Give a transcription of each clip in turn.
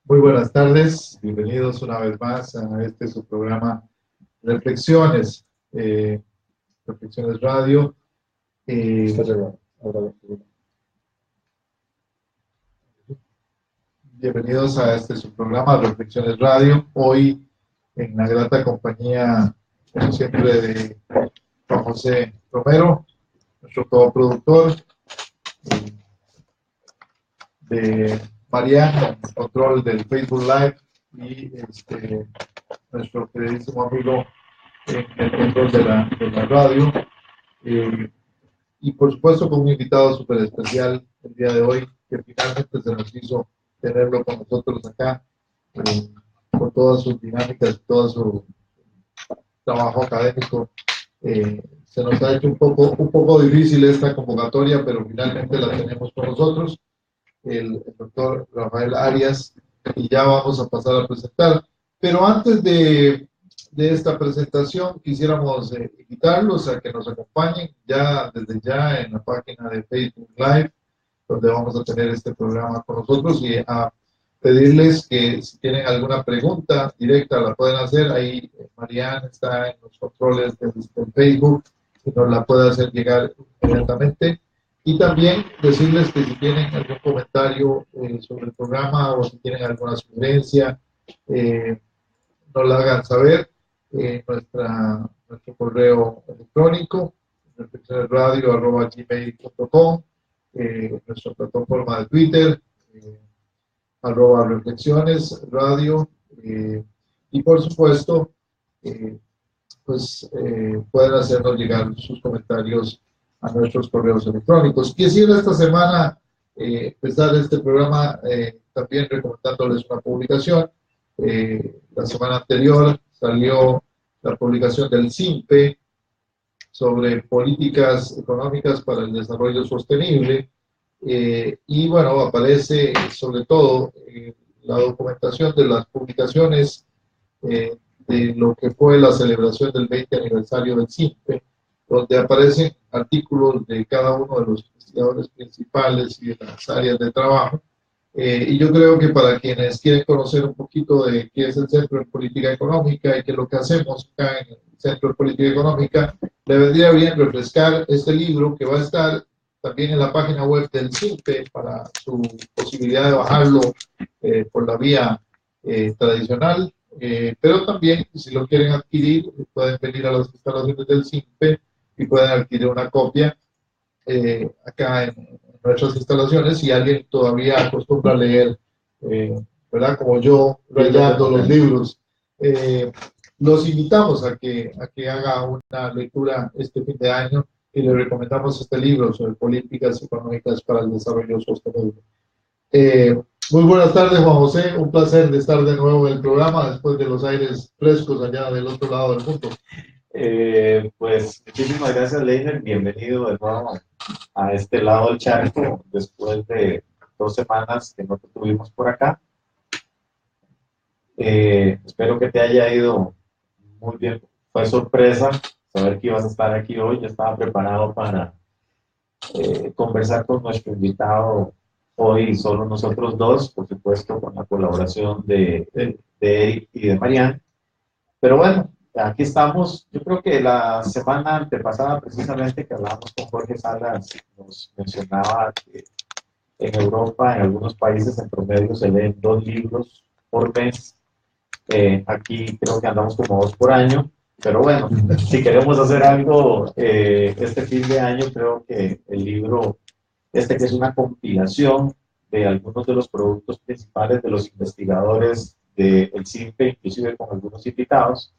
Muy buenas tardes, bienvenidos una vez más a su programa Reflexiones, Reflexiones Radio. Bienvenidos a su programa Reflexiones Radio. Hoy en la grata compañía, como siempre, de Juan José Romero, nuestro coproductor, de Mariana, en control del Facebook Live, y nuestro queridísimo amigo en el control de la radio. Y por supuesto con un invitado súper especial el día de hoy, que finalmente se nos hizo tenerlo con nosotros acá, con todas sus dinámicas, todo su trabajo académico. Se nos ha hecho un poco difícil esta convocatoria, pero finalmente la tenemos con nosotros, el doctor Rafael Arias, y ya vamos a pasar a presentar. Pero antes de esta presentación, quisiéramos invitarlos a que nos acompañen desde ya en la página de Facebook Live, donde vamos a tener este programa con nosotros, y a pedirles que si tienen alguna pregunta directa la pueden hacer. Ahí Marianne está en los controles del Facebook y nos la puede hacer llegar inmediatamente. Y también decirles que si tienen algún comentario sobre el programa, o si tienen alguna sugerencia, nos la hagan saber. Nuestro correo electrónico, reflexionesradio@gmail.com, nuestra plataforma de Twitter, @reflexionesradio, y por supuesto, pueden hacernos llegar sus comentarios a nuestros correos electrónicos. Quisiera esta semana empezar este programa también recomendándoles una publicación. La semana anterior salió la publicación del CIMPE sobre políticas económicas para el desarrollo sostenible, y bueno, aparece sobre todo la documentación de las publicaciones de lo que fue la celebración del 20 aniversario del CIMPE, donde aparecen artículos de cada uno de los investigadores principales y de las áreas de trabajo. Y yo creo que para quienes quieren conocer un poquito de qué es el Centro de Política Económica y qué es lo que hacemos acá en el Centro de Política Económica, le vendría bien refrescar este libro, que va a estar también en la página web del CIMPE para su posibilidad de bajarlo por la vía tradicional. Pero también, si lo quieren adquirir, pueden venir a las instalaciones del CIMPE y pueden adquirir una copia acá en nuestras instalaciones. Si alguien todavía acostumbra a leer, ¿verdad? Como yo, rayando los libros, los invitamos a que haga una lectura este fin de año, y le recomendamos este libro sobre políticas económicas para el desarrollo sostenible. Muy buenas tardes, Juan José. Un placer de estar de nuevo en el programa después de los aires frescos allá del otro lado del mundo. Pues muchísimas gracias, Leiner. Bienvenido de nuevo a este lado del charco después de 2 semanas que no te tuvimos por acá. Espero que te haya ido muy bien. Fue sorpresa saber que ibas a estar aquí hoy. Yo estaba preparado para conversar con nuestro invitado hoy, solo nosotros dos, por supuesto con la colaboración de Eric y de Marianne. Pero bueno, aquí estamos. Yo creo que la semana antepasada, precisamente, que hablábamos con Jorge Salas, nos mencionaba que en Europa, en algunos países, en promedio se leen 2 libros por mes. Aquí creo que andamos como 2 por año. Pero bueno, si queremos hacer algo este fin de año, creo que el libro, que es una compilación de algunos de los productos principales de los investigadores del CIMPE, inclusive con algunos invitados,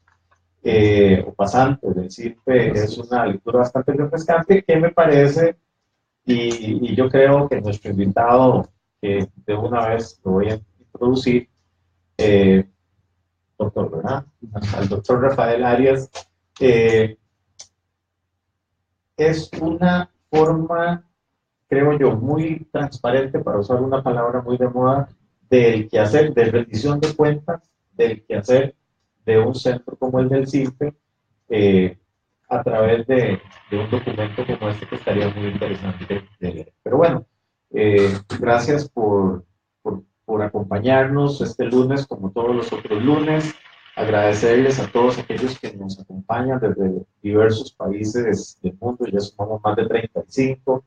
o pasantes del CIMPE, es una lectura bastante refrescante que me parece, y yo creo que nuestro invitado, que de una vez lo voy a introducir, doctor, ¿verdad? Al doctor Rafael Arias, es una forma, creo yo, muy transparente, para usar una palabra muy de moda, del quehacer, de rendición de cuentas, del quehacer de un centro como el del CIMPE, a través de un documento como este, que estaría muy interesante de leer. Pero bueno, gracias por por acompañarnos este lunes, como todos los otros lunes. Agradecerles a todos aquellos que nos acompañan desde diversos países del mundo, ya sumamos más de 35.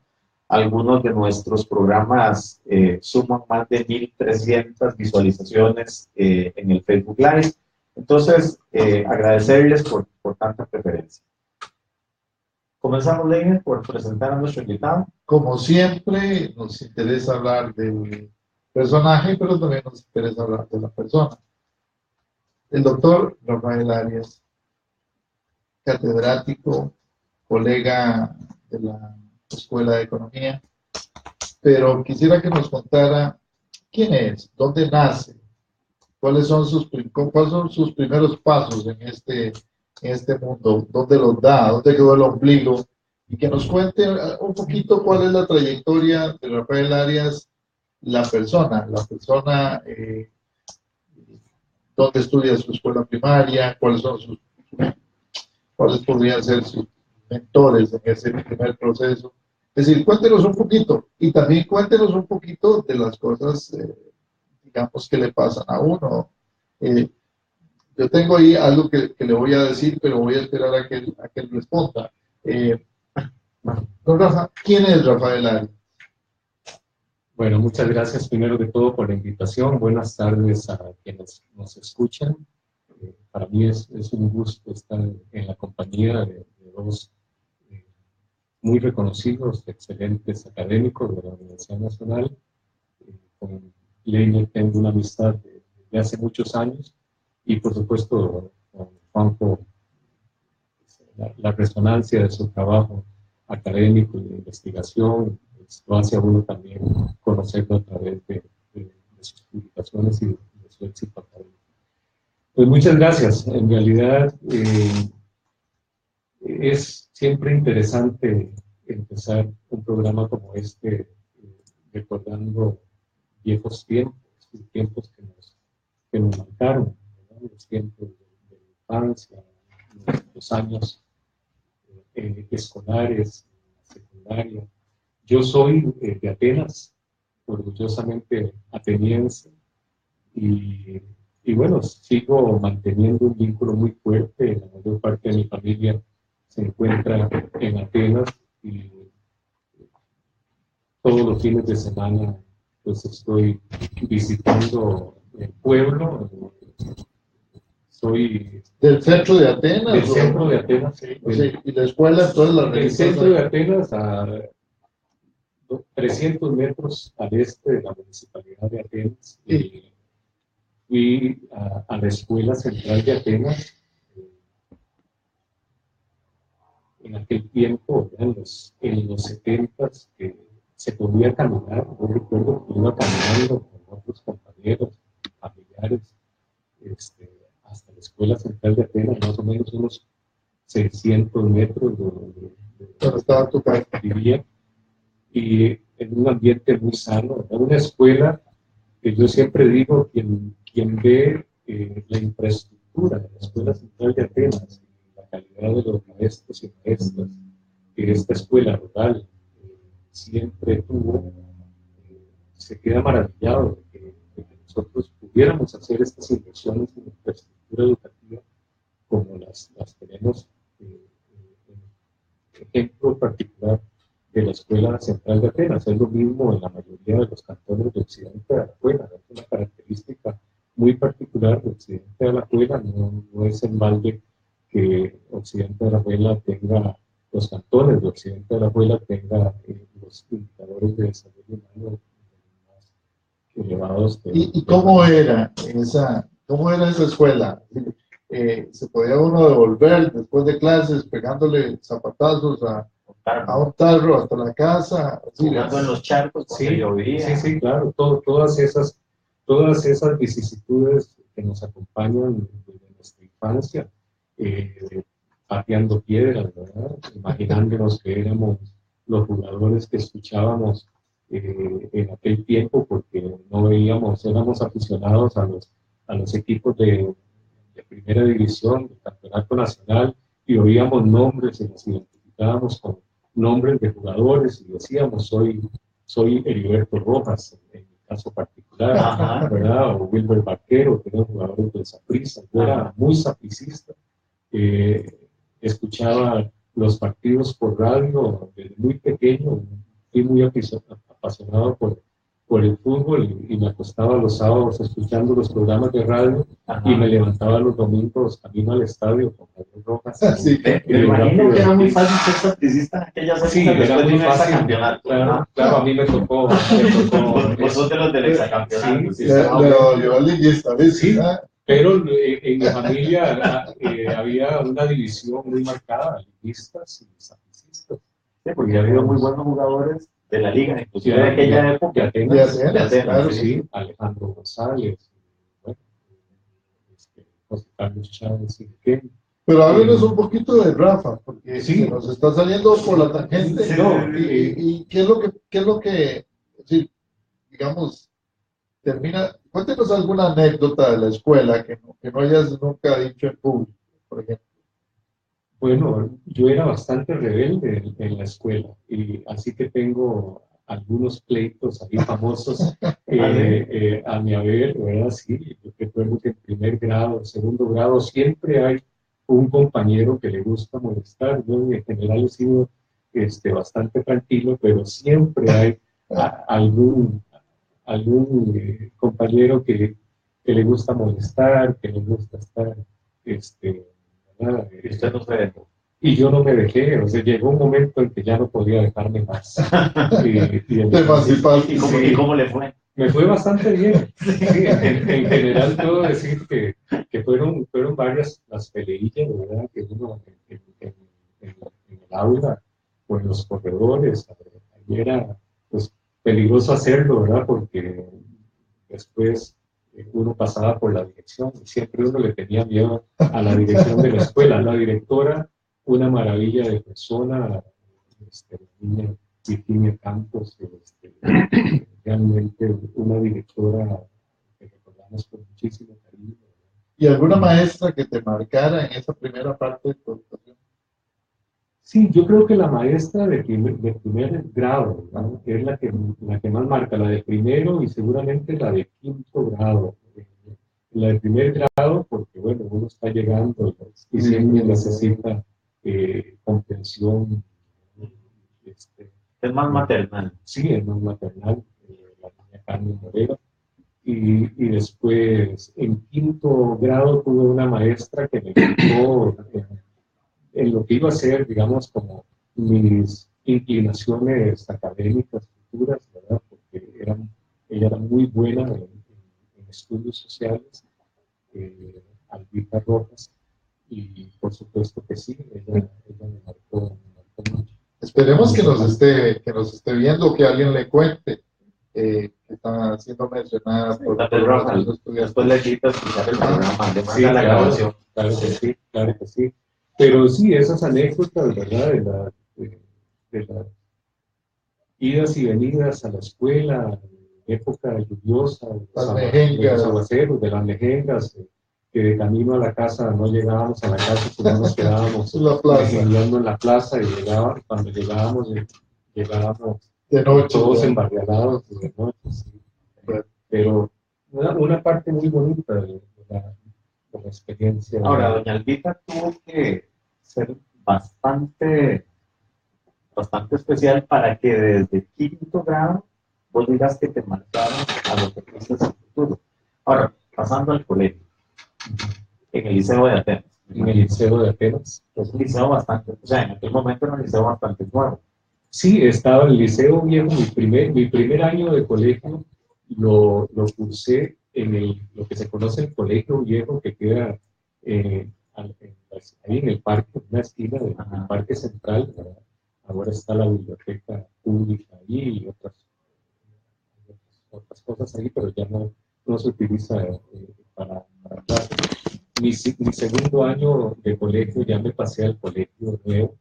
Algunos de nuestros programas suman más de 1.300 visualizaciones en el Facebook Live. Entonces, agradecerles por tanta preferencia. Comenzamos, Leiner, por presentar a nuestro invitado. Como siempre, nos interesa hablar del personaje, pero también nos interesa hablar de la persona. El doctor Rafael Arias, catedrático, colega de la Escuela de Economía, pero quisiera que nos contara quién es, dónde nace, cuáles son sus primeros pasos en este mundo, dónde los da, dónde quedó el ombligo, y que nos cuente un poquito cuál es la trayectoria de Rafael Arias, la persona, dónde estudia su escuela primaria, cuáles podrían ser sus mentores en ese primer proceso. Es decir, cuéntenos un poquito, y también cuéntenos un poquito de las cosas, digamos, que le pasan a uno. Yo tengo ahí algo que le voy a decir, pero voy a esperar a que él responda. Don Rafa, ¿quién es Rafael Arias? Bueno, muchas gracias primero de todo por la invitación. Buenas tardes a quienes nos escuchan. Para mí es un gusto estar en la compañía de dos muy reconocidos, excelentes académicos de la Universidad Nacional. Con Leiner tengo una amistad de hace muchos años y por supuesto con Juanjo, la resonancia de su trabajo académico y de investigación lo hace a uno también conocerlo a través de sus publicaciones y de su éxito académico. Pues muchas gracias. En realidad es siempre interesante empezar un programa como este recordando viejos tiempos que nos marcaron, ¿verdad? Los tiempos de la infancia, los años escolares, secundaria. Yo soy de Atenas, orgullosamente ateniense, y bueno, sigo manteniendo un vínculo muy fuerte. La mayor parte de mi familia se encuentra en Atenas y todos los fines de semana pues estoy visitando el pueblo. Soy ¿Del centro de Atenas? Del centro de Atenas, sí. ¿Y la escuela, entonces la del centro de Atenas a 300 metros al este de la municipalidad de Atenas. Sí. Fui a la escuela central de Atenas. En aquel tiempo, en los 70s, que se podía caminar. Yo recuerdo que iba caminando con otros compañeros, familiares, hasta la escuela central de Atenas, más o menos unos 600 metros de donde estaba tu casa. Vivía, y en un ambiente muy sano. Era una escuela que yo siempre digo, quien ve la infraestructura de la escuela central de Atenas, la calidad de los maestros y maestras que esta escuela rural siempre tuvo, se queda maravillado de que nosotros pudiéramos hacer estas inversiones en infraestructura educativa como las tenemos. Ejemplo particular de la Escuela Central de Atenas, es lo mismo en la mayoría de los cantones de Occidente de Alajuela. Es una característica muy particular de Occidente de Alajuela. No es en balde que Occidente de Alajuela tenga, los cantones de Occidente de Alajuela tenga los indicadores de desarrollo humano más elevados. ¿Y cómo era esa escuela? ¿Se podía uno devolver después de clases pegándole zapatazos a un tarro hasta la casa? Jugando en los charcos porque llovía. Sí, claro. Todas esas vicisitudes que nos acompañan desde nuestra infancia, pateando piedras, ¿verdad? Imaginándonos que éramos los jugadores que escuchábamos en aquel tiempo, porque no veíamos, éramos aficionados a los equipos de primera división, del campeonato nacional, y oíamos nombres y nos identificábamos con nombres de jugadores y decíamos, soy Heriberto Rojas, en mi caso particular, ¿verdad? O Wilber Barquero, que eran jugadores del Saprissa. Yo era muy sapricista. Escuchaba los partidos por radio desde muy pequeño. Fui muy apasionado por el fútbol y me acostaba los sábados escuchando los programas de radio y me levantaba los domingos camino al estadio con Javier Rojas. Sí, me imagino que era muy fácil ser sapricista en aquellas épocas. Sí, era muy fácil. Campeonato. Claro, a mí me tocó. Vosotros del exacampeonato. Sí, yo liguista, ¿ves? Sí, pero en mi familia había una división muy marcada, liguistas y sapricistas. Sí, porque ha habido muy buenos jugadores de la liga, inclusive de aquella época. De Atenas, claro. Sí, Alejandro González, bueno, José Carlos Chávez y Ken. Pero háblenos un poquito de Rafa, porque sí, se nos está saliendo por la tangente. Sí, ¿No? ¿Y qué es lo que sí, digamos, termina? Cuéntenos alguna anécdota de la escuela que no hayas nunca dicho en público, por ejemplo. Bueno, yo era bastante rebelde en la escuela, y así que tengo algunos pleitos ahí famosos a mi haber, ¿verdad? Sí, yo recuerdo que en primer grado, segundo grado, siempre hay un compañero que le gusta molestar. Yo en general he sido bastante tranquilo, pero siempre hay algún compañero que le gusta molestar, que le gusta estar, ¿verdad? Y usted no se dejó. Y yo no me dejé, o sea, llegó un momento en que ya no podía dejarme más. ¿Y cómo le fue? Me fue bastante bien. Sí, en general puedo decir que fueron varias las peleillas, ¿verdad? Que uno en el aula o en los corredores, ahí era pues peligroso hacerlo, ¿verdad? Porque después uno pasaba por la dirección y siempre uno le tenía miedo a la dirección de la escuela. La directora, una maravilla de persona, la niña Virginia Campos, realmente una directora que recordamos con muchísimo cariño. ¿Y alguna maestra que te marcara en esa primera parte de tu educación? Sí, yo creo que la maestra de primer grado, ¿no? Es la que más marca, la de primero y seguramente la de quinto grado. La de primer grado, porque bueno, uno está llegando y siempre necesita comprensión. Es más maternal. Sí, es más maternal, la niña Carmen Morera. Y después, en quinto grado, tuve una maestra que me explicó en lo que iba a ser, digamos, como mis inclinaciones académicas futuras, ¿verdad? Porque ella era muy buena en estudios sociales, Albita Rojas, y por supuesto que sí, ella me marcó mucho. Esperemos que nos esté viendo, que alguien le cuente que está siendo mencionada por los estudiantes. Después le quita escuchar el programa, le manda la grabación. Claro que sí. Pero sí, esas anécdotas, ¿verdad? De las idas y venidas a la escuela, época lluviosa, de los aguaceros, de las mejengas, que de camino a la casa no llegábamos a la casa, sino nos quedábamos mejengueando en la plaza, y cuando llegábamos de noche, todos embarrialados de noche. Sí. Pero una parte muy bonita de la experiencia. Ahora, doña Albita tuvo que ser bastante especial para que desde quinto grado vos digas que te marcaron a lo que fuiste en el futuro. Ahora, pasando al colegio, en el Liceo de Atenas. En el Liceo de Atenas. Es un liceo bastante, o sea, en aquel momento era un liceo bastante nuevo. Sí, estaba en el Liceo Viejo. Mi primer año de colegio lo cursé en lo que se conoce el Colegio Viejo, que queda ahí en el parque, en una esquina del Parque Central, ¿verdad? Ahora está la biblioteca pública ahí y otras cosas ahí, pero ya no se utiliza para clases. Mi segundo año de colegio ya me pasé al colegio nuevo,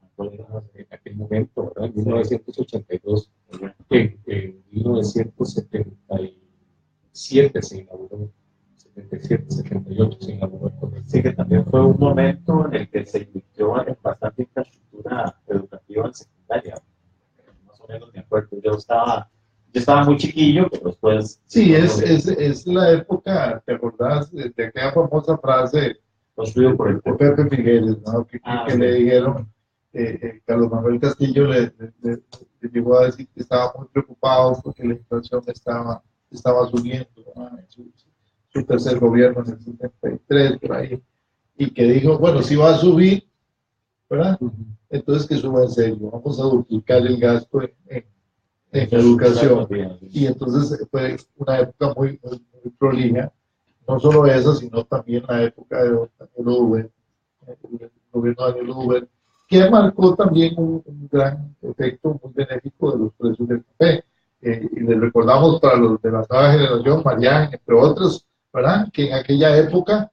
en aquel momento, ¿verdad? En 1982, en 1977 se inauguró, 77, 78 se inauguró. Sí, que también fue un momento en el que se invirtió en bastante infraestructura educativa en secundaria. Más o menos me acuerdo. Yo Yo estaba muy chiquillo, pero después... Sí, es la época, ¿te acordás de aquella famosa frase construido por el de Pepe Migueles, ¿no? Que sí. le dijeron, Carlos Manuel Castillo le llegó a decir que estaba muy preocupado porque la inflación estaba subiendo, ¿no? En su tercer gobierno en el 73, por ahí, y que dijo, bueno, si va a subir, ¿verdad? Entonces que suba en serio, vamos a duplicar el gasto en educación. Y entonces fue una época muy prolija, no solo esa, sino también la época de Daniel Oduber, el gobierno de Daniel Oduber, que marcó también un gran efecto muy benéfico de los precios del café. Y les recordamos para los de la nueva generación, Marián, entre otros, ¿verdad? Que en aquella época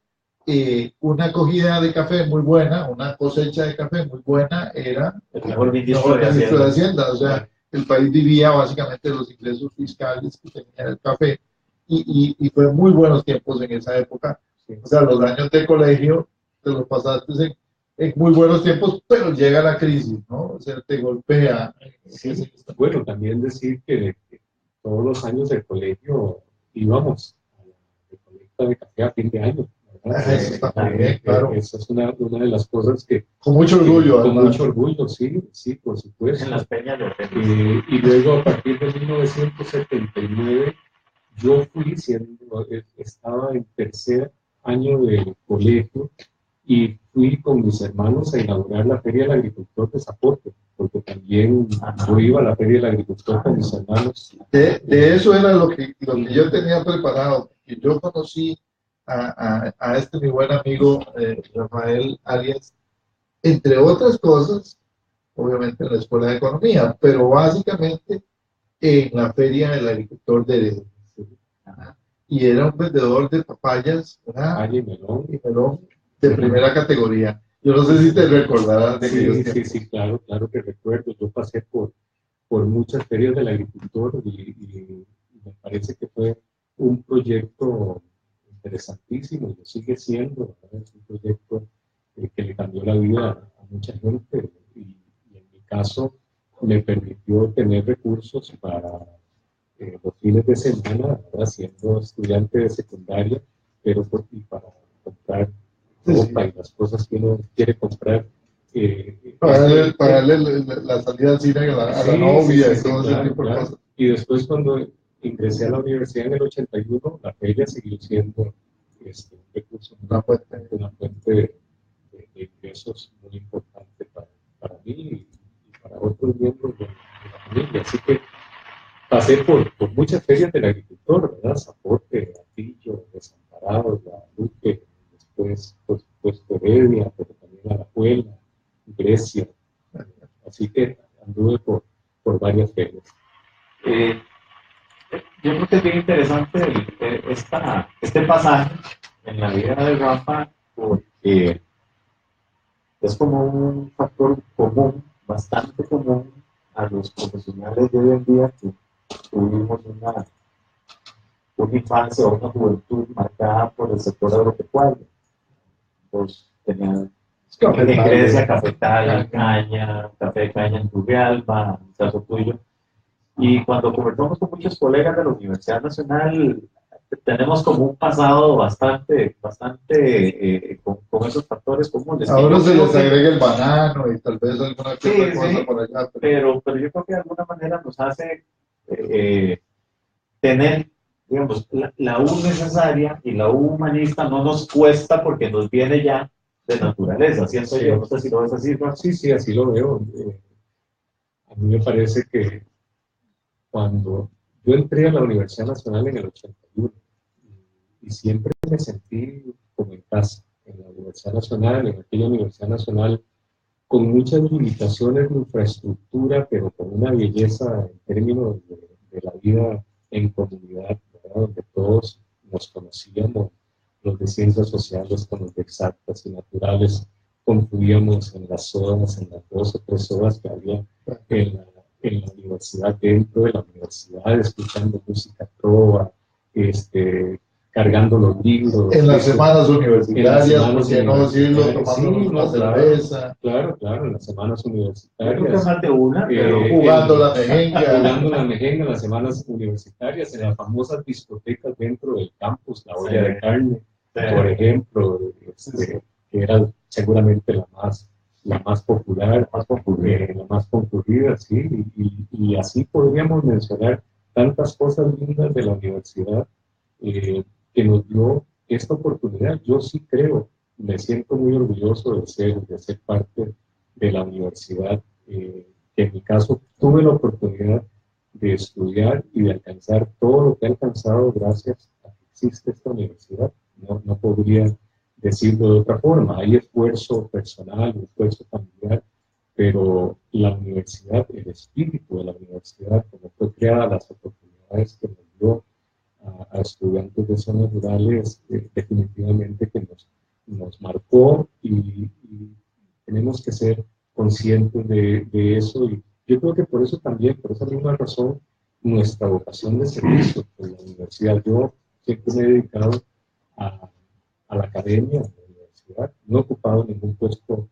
una cogida de café muy buena, una cosecha de café muy buena era el mejor ministro de Hacienda. O sea, el país vivía básicamente de los ingresos fiscales que tenía el café y fue muy buenos tiempos en esa época. O sea, los años de colegio te los pasaste en muy buenos tiempos, pero llega la crisis, ¿no? O sea, te golpea. Sí, bueno, también decir que todos los años del colegio íbamos a la recolecta de café a fin de año. Eso está muy bien, claro. Esa es una de las cosas que... Con mucho orgullo, con mucho orgullo, sí, por supuesto. En las peñas y luego, a partir de 1979, yo estaba en tercer año de colegio y fui con mis hermanos a inaugurar la Feria del Agricultor de Zapote, porque también yo iba a la Feria del Agricultor con mis hermanos. De eso era lo que yo tenía preparado, que yo conocí a este mi buen amigo Rafael Arias, entre otras cosas, obviamente en la Escuela de Economía, pero básicamente en la Feria del Agricultor de Heredia. Y era un vendedor de papayas, Papaya y melón de primera categoría. Yo no sé si te recordarás de aquellos tiempos. Sí, claro que recuerdo. Yo pasé por muchas ferias del agricultor y me parece que fue un proyecto interesantísimo, y lo sigue siendo, ¿verdad? Es un proyecto que le cambió la vida a mucha gente y en mi caso me permitió tener recursos para los fines de semana, ¿verdad? Siendo estudiante de secundaria, pero para comprar ropa y las cosas que uno quiere comprar. Pagarle la salida al cine a la novia y todo ese tipo de cosas. Y después cuando ingresé a la universidad en el 81, la feria siguió siendo un recurso, una fuente de ingresos muy importante para mí y para otros miembros de la familia. Así que pasé por muchas ferias del agricultor, ¿verdad? Zapote, Atillo, Desamparados, Guadalupe, después, por supuesto, Heredia, pero también Alajuela, Grecia. Así que anduve por varias ferias. Yo creo que es bien interesante este pasaje en la vida de Rafa, porque es como un factor común, bastante común a los profesionales de hoy en día que tuvimos una infancia o una juventud marcada por el sector agropecuario. Pues tenían en Grecia cafetal, caña, café de caña en Turrialba, en el caso tuyo. Y cuando conversamos con muchos colegas de la Universidad Nacional, tenemos como un pasado bastante con esos factores comunes. Ahora se les agrega el banano y tal vez alguna otra cosa por allá. Pero yo creo que de alguna manera nos hace tener, digamos, la U necesaria y la U humanista no nos cuesta porque nos viene ya de naturaleza, ¿cierto? Yo no sé si lo ves así, ¿no? Sí, así lo veo. A mí me parece que cuando yo entré a la Universidad Nacional en el 81 y siempre me sentí como en casa, en la Universidad Nacional, en aquella Universidad Nacional, con muchas limitaciones de infraestructura, pero con una belleza en términos de la vida en comunidad, ¿verdad? Donde todos nos conocíamos, los de ciencias sociales con los de exactas y naturales, confluíamos en las zonas, en las 2 o 3 horas que había en la universidad, dentro de la universidad, escuchando música trova, cargando los libros. En las semanas universitarias, semanas ¿por qué no decirlo? universitarias, Tomando sí, una no, cerveza. Claro, en las semanas Yo creo que universitarias. más de una, pero Jugando la mejenga. Jugando la mejenga en las semanas universitarias, en las famosas discotecas dentro del campus, la olla de carne, por ejemplo, que era seguramente la más popular, la más concurrida, sí, y así podríamos mencionar tantas cosas lindas de la universidad que nos dio esta oportunidad. Yo sí creo, me siento muy orgulloso de ser parte de la universidad, que en mi caso tuve la oportunidad de estudiar y de alcanzar todo lo que he alcanzado gracias a que existe esta universidad. No podría decirlo de otra forma. Hay esfuerzo personal, esfuerzo familiar, pero la universidad, el espíritu de la universidad, como fue creada, las oportunidades que nos dio a estudiantes de zonas rurales, definitivamente que nos marcó y tenemos que ser conscientes de eso. Y yo creo que por eso también, por esa misma razón, nuestra vocación de servicio por la universidad. Yo siempre me he dedicado a la academia, a la universidad, no he ocupado ningún puesto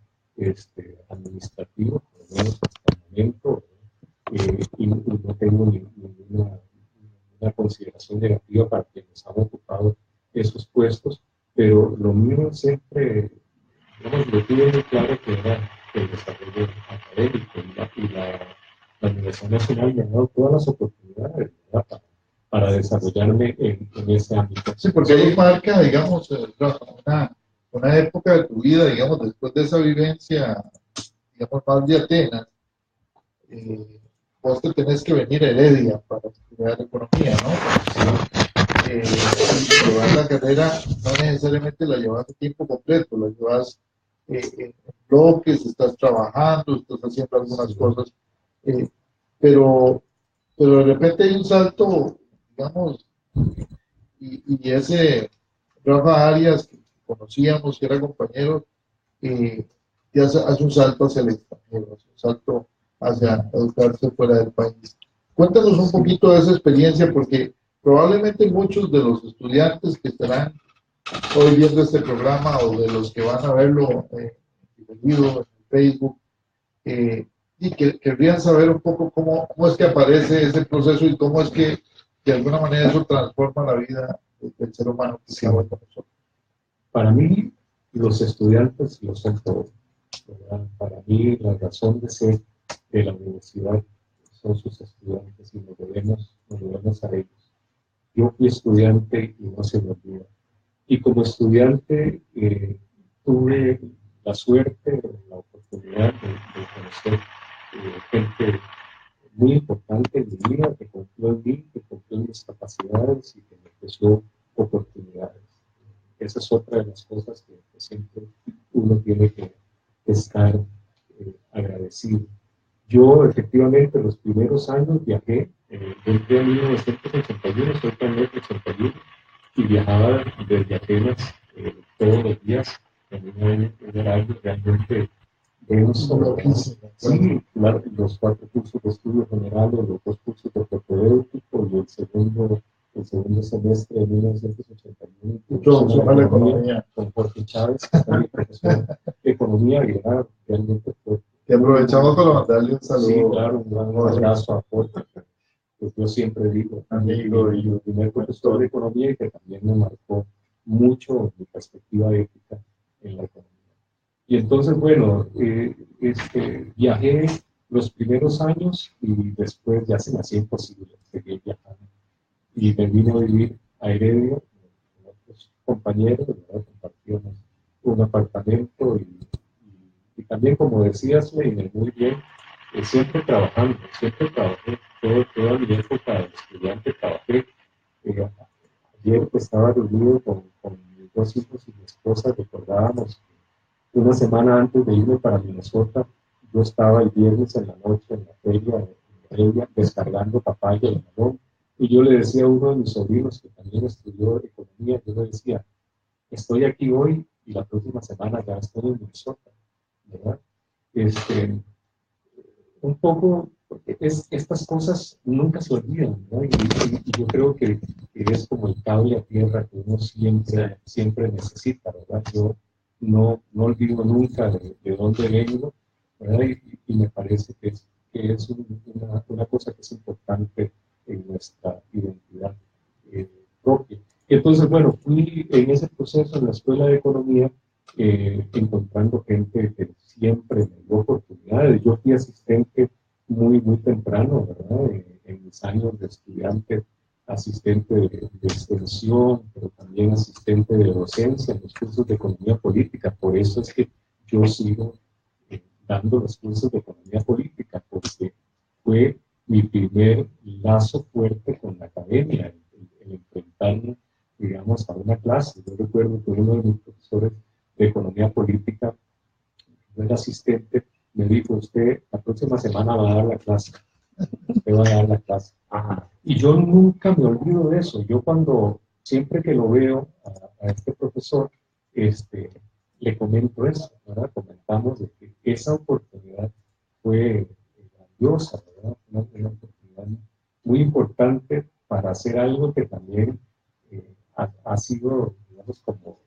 administrativo, por lo menos hasta el momento, y no tengo ninguna consideración negativa para quienes han ocupado esos puestos, pero lo mío siempre, digamos, lo tuve muy claro que era el desarrollo académico la Universidad Nacional me ha dado todas las oportunidades, ¿verdad? Para desarrollarme en ese ámbito. Sí, porque ahí marca, digamos, una época de tu vida, digamos, después de esa vivencia, digamos, más de Atenas, vos te tenés que venir a Heredia para estudiar economía, ¿no? Y llevar la carrera no necesariamente la llevas a tiempo completo, la llevas en bloques, estás trabajando, estás haciendo algunas cosas, pero de repente hay un salto, digamos, y ese Rafa Arias, que conocíamos, que era compañero, y hace un salto hacia el extranjero, hace un salto hacia educarse fuera del país. Cuéntanos un poquito de esa experiencia, porque probablemente muchos de los estudiantes que estarán hoy viendo este programa o de los que van a verlo en Facebook, y que querrían saber un poco cómo es que aparece ese proceso y cómo es que de alguna manera eso transforma la vida del ser humano que se con nosotros. Para mí, los estudiantes lo son todo, ¿verdad? Para mí, la razón de ser de la universidad son sus estudiantes y nos debemos a ellos. Yo fui estudiante y no se me olvida. Y como estudiante tuve la suerte, la oportunidad de conocer gente muy importante en mi vida, que confió en mí, que confió en mis capacidades y que me ofreció oportunidades. Esa es otra de las cosas que siempre uno tiene que estar agradecido. Yo efectivamente los primeros años viajé, entré en 1981, soy también 81, y viajaba desde Atenas todos los días en un horario realmente denso. Sí, claro, los 4 cursos de estudio generales, los 2 cursos de propedéutico y el segundo semestre de 1981. Introducción a la economía. Con Jorge Chávez, que fue mi profesor de economía, y era realmente fuerte. Que aprovechamos para mandarle un saludo. Sí, claro, un gran abrazo a Jorge, que yo siempre digo, amigo y mi primer profesor de economía, y que también me marcó mucho mi perspectiva ética en la economía. Y entonces, bueno, viajé los primeros años y después ya se me hacía imposible seguir viajando. Y me vine a vivir a Heredia con otros compañeros, ¿verdad? Compartíamos un apartamento y también, como decías, Leiner, muy bien, siempre trabajando, siempre trabajé, toda mi época de estudiante trabajé. Ayer estaba reunido con mis 2 hijos y mi esposa, recordábamos que una semana antes de irme para Minnesota, yo estaba el viernes en la noche en la feria de Heredia descargando papaya y melón, y yo le decía a uno de mis sobrinos que también estudió economía, yo le decía, estoy aquí hoy y la próxima semana ya estoy en Minnesota, ¿verdad? un poco, estas cosas nunca se olvidan, ¿no? Y yo creo que es como el cable a tierra que uno siempre necesita, ¿verdad? Yo no olvido nunca de dónde vengo, ¿verdad? Y me parece que es una cosa que es importante en nuestra identidad propia. Entonces, bueno, fui en ese proceso en la Escuela de Economía encontrando gente que siempre me dio oportunidades. Yo fui asistente muy temprano, ¿verdad? En mis años de estudiante, asistente de extensión, pero también asistente de docencia en los cursos de economía política. Por eso es que yo sigo dando los cursos de economía política, porque fue mi primer lazo fuerte con la academia, el enfrentarme, digamos, a una clase. Yo recuerdo que uno de mis profesores de economía política, el asistente, me dijo: usted la próxima semana va a dar la clase, usted va a dar la clase. Ajá. Y yo nunca me olvido de eso. Yo siempre que lo veo a este profesor, le comento eso, ¿verdad? Comentamos de que esa oportunidad fue grandiosa, ¿verdad? Una oportunidad muy importante para hacer algo que también ha sido, digamos, como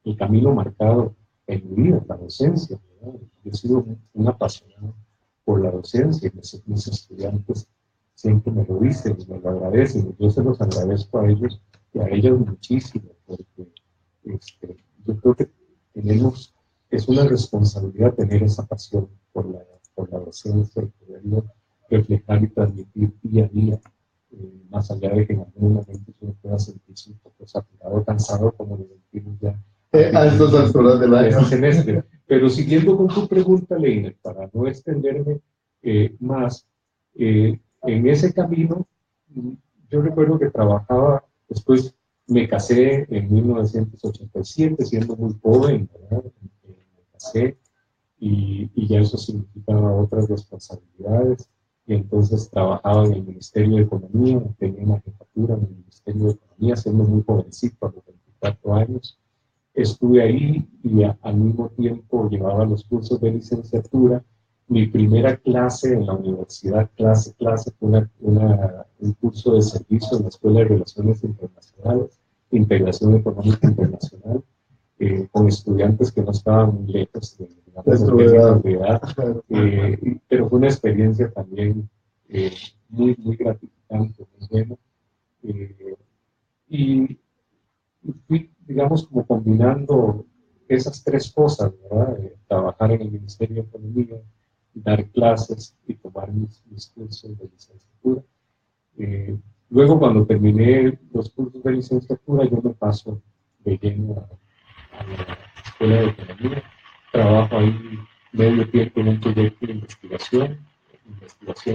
el camino marcado en mi vida, la docencia, ¿verdad? Yo he sido un apasionado por la docencia y mis estudiantes siempre me lo dicen y me lo agradecen. Yo se los agradezco a ellos y a ellas muchísimo, porque yo creo que es una responsabilidad tener esa pasión por la docencia y poderlo reflejar y transmitir día a día, más allá de que en algún momento uno pueda sentirse un poco saturado, cansado, como lo sentimos ya a estas alturas del año. Semestre. Pero siguiendo con tu pregunta, Leiner, para no extenderme más, en ese camino, yo recuerdo que trabajaba, después me casé en 1987, siendo muy joven, ¿verdad? Me casé y ya eso significaba otras responsabilidades. Y entonces trabajaba en el Ministerio de Economía, tenía una jefatura en el Ministerio de Economía, siendo muy jovencito, a los 24 años. Estuve ahí y al mismo tiempo llevaba los cursos de licenciatura. Mi primera clase en la universidad, clase, fue un curso de servicio en la Escuela de Relaciones Internacionales, Integración Económica Internacional, con estudiantes que no estaban muy lejos de la edad, pero fue una experiencia también muy gratificante, muy buena. Y fui, digamos, como combinando esas tres cosas, ¿verdad? Trabajar en el Ministerio de Economía, dar clases y tomar mis cursos de licenciatura. Luego, cuando terminé los cursos de licenciatura, yo me paso de lleno a la Escuela de Economía. Trabajo ahí medio tiempo en un proyecto de investigación,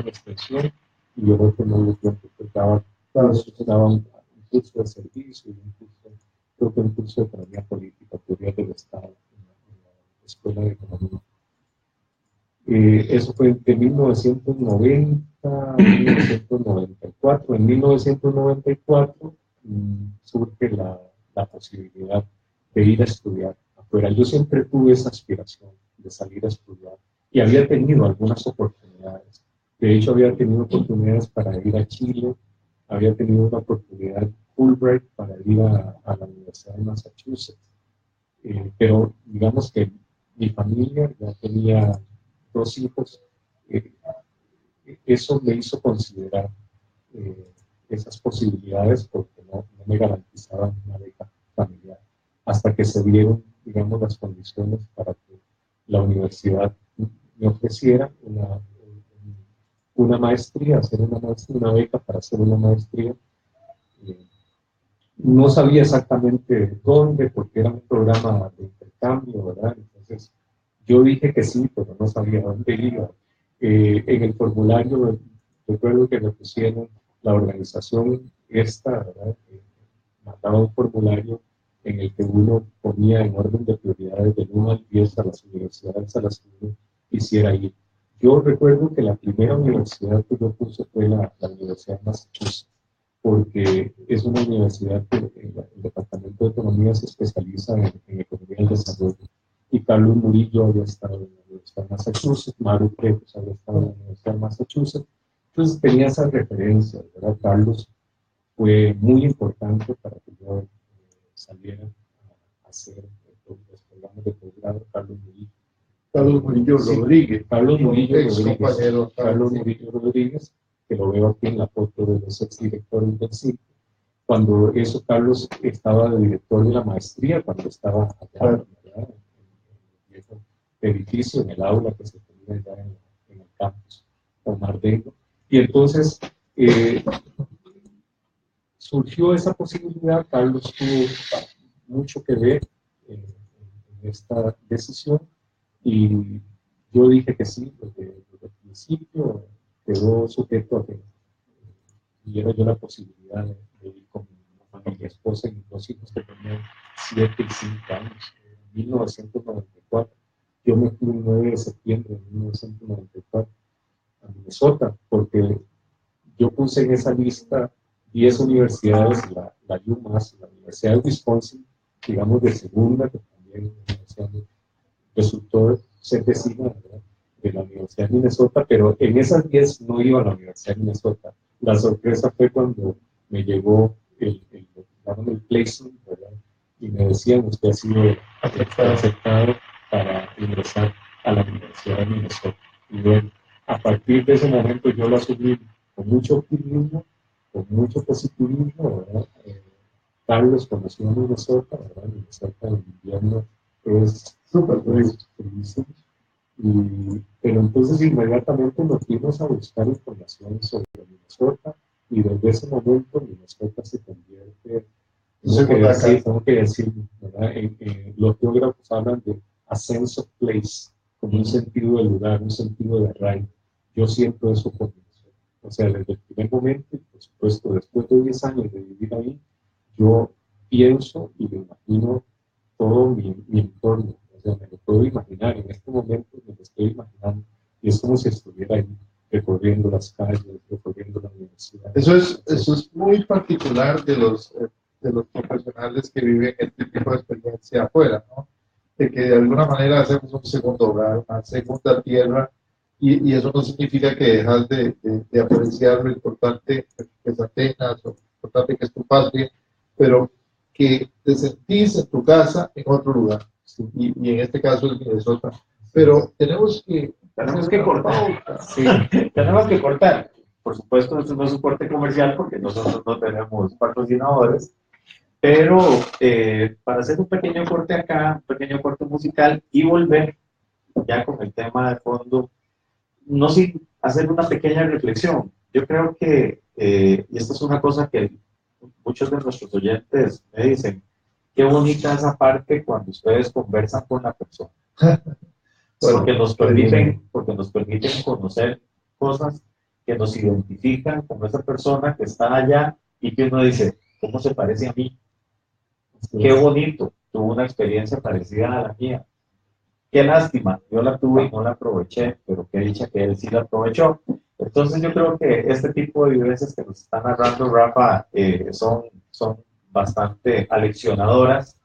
extensión, y luego otro medio tiempo que daba un curso de servicio y creo que un curso de economía política, teoría del Estado, en la Escuela de Economía. Eso fue de 1990 a 1994. En 1994 surge la posibilidad de ir a estudiar afuera. Yo siempre tuve esa aspiración de salir a estudiar y había tenido algunas oportunidades. De hecho, había tenido oportunidades para ir a Chile, había tenido una oportunidad Fulbright para ir a la Universidad de Massachusetts. Pero digamos que mi familia ya tenía 2 hijos. Eso me hizo considerar esas posibilidades porque no me garantizaban una beca familiar. Hasta que se dieron, digamos, las condiciones para que la universidad me ofreciera una maestría, una beca para hacer una maestría. No sabía exactamente dónde, porque era un programa de intercambio, ¿verdad? Entonces, yo dije que sí, pero no sabía dónde iba. En el formulario, recuerdo que me pusieron la organización ¿verdad? Mandaba un formulario en el que uno ponía en orden de prioridades del 1 al 10 a las universidades a las que uno quisiera ir. Yo recuerdo que la primera universidad que yo puse fue la Universidad de Massachusetts, porque es una universidad que el Departamento de Economía se especializa en economía del desarrollo. Y Carlos Murillo había estado en la Universidad Universidad de Massachusetts, Maru Pretos había estado en la Universidad de Massachusetts, entonces tenía esas referencias, ¿verdad? Carlos fue muy importante para que yo saliera a hacer los programas de posgrado. Carlos Murillo Rodríguez. Carlos Murillo Rodríguez. Compañero, Carlos Murillo Rodríguez, que lo veo aquí en la foto de los exdirectores del CIC. Cuando eso, Carlos estaba de director de la maestría, cuando estaba allá, ¿verdad? En el viejo edificio, en el aula que se tenía allá en el campus Omar Dengo. Y entonces surgió esa posibilidad. Carlos tuvo mucho que ver en esta decisión y yo dije que sí, desde el principio quedó sujeto a que tuviera yo la posibilidad de ir con mi esposa y mis dos hijos que tenían 7 y 5 años. En 1994, yo me fui el 9 de septiembre de 1994 a Minnesota, porque yo puse en esa lista 10 universidades, la UMass, la Universidad de Wisconsin, digamos de segunda, que también resultó ser vecina de la Universidad de Minnesota, pero en esas 10 no iba a la Universidad de Minnesota. La sorpresa fue cuando me llegó el placement, ¿verdad? Y me decían, usted ha sido aceptado para ingresar a la Universidad de Minnesota. Y bueno, a partir de ese momento yo lo asumí con mucho optimismo, con mucho positivismo, ¿verdad? Carlos conoció a Minnesota, ¿verdad? Minnesota en invierno es súper frío. Pero entonces inmediatamente nos fuimos a buscar información sobre Minnesota y desde ese momento Minnesota se convierte, tengo que decir, ¿verdad? Los geógrafos hablan de a sense of place, como un sentido de lugar, un sentido de arraigo. Yo siento eso por Minnesota. O sea, desde el primer momento, y por supuesto, después de 10 años de vivir ahí, yo pienso y me imagino todo mi entorno. O sea, me lo puedo imaginar, en este momento me lo estoy imaginando, y es como si estuviera ahí, recorriendo las calles, recorriendo la universidad. Eso es muy particular de los profesionales que viven este tipo de experiencia afuera, ¿no? De que de alguna manera hacemos un segundo hogar, una segunda tierra, y eso no significa que dejas de apreciar lo importante que es Atenas, lo importante que es tu patria, pero que te sentís en tu casa en otro lugar. Sí. Y en este caso es Minnesota. Pero tenemos que cortar. Sí, tenemos que cortar. Por supuesto, esto no es un corte comercial porque nosotros no tenemos patrocinadores, pero para hacer un pequeño corte acá, un pequeño corte musical y volver ya con el tema de fondo, no sin hacer una pequeña reflexión. Yo creo que, y esta es una cosa que muchos de nuestros oyentes me dicen, qué bonita esa parte cuando ustedes conversan con la persona. Porque nos permiten conocer cosas que nos identifican con esa persona que está allá y que uno dice, ¿cómo se parece a mí? Qué bonito, tuvo una experiencia parecida a la mía. Qué lástima, yo la tuve y no la aproveché, pero qué dicha que él sí la aprovechó. Entonces yo creo que este tipo de vivencias que nos está narrando Rafa son bastante aleccionadoras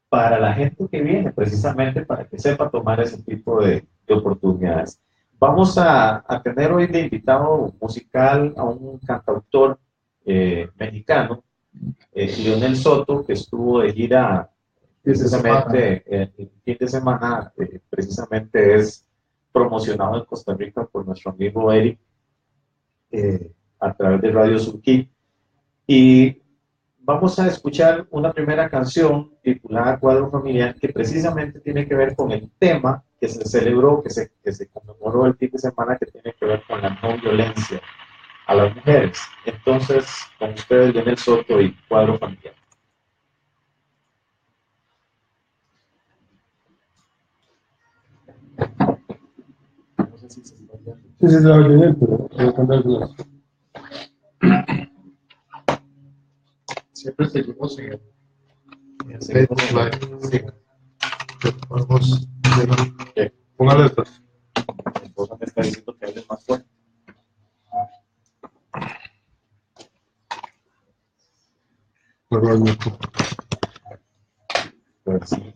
para la gente que viene, precisamente para que sepa tomar ese tipo de oportunidades. Vamos a tener hoy de invitado musical a un cantautor mexicano, Leonel Soto, que estuvo de gira precisamente el fin de semana, precisamente es promocionado en Costa Rica por nuestro amigo Eric a través de Radio Surquí. Y vamos a escuchar una primera canción titulada Cuadro Familiar, que precisamente tiene que ver con el tema que se celebró, que se conmemoró el fin de semana, que tiene que ver con la no violencia a las mujeres. Entonces, con ustedes, Leonel Soto y Cuadro Familiar. No sé si se está oyendo. Sí, se está oyendo, pero voy a cambiar de lado. Siempre seguimos en el Sí. Vamos, Póngale esto. Mi esposa me está diciendo que hable más fuerte. Normalmente. Pues sí.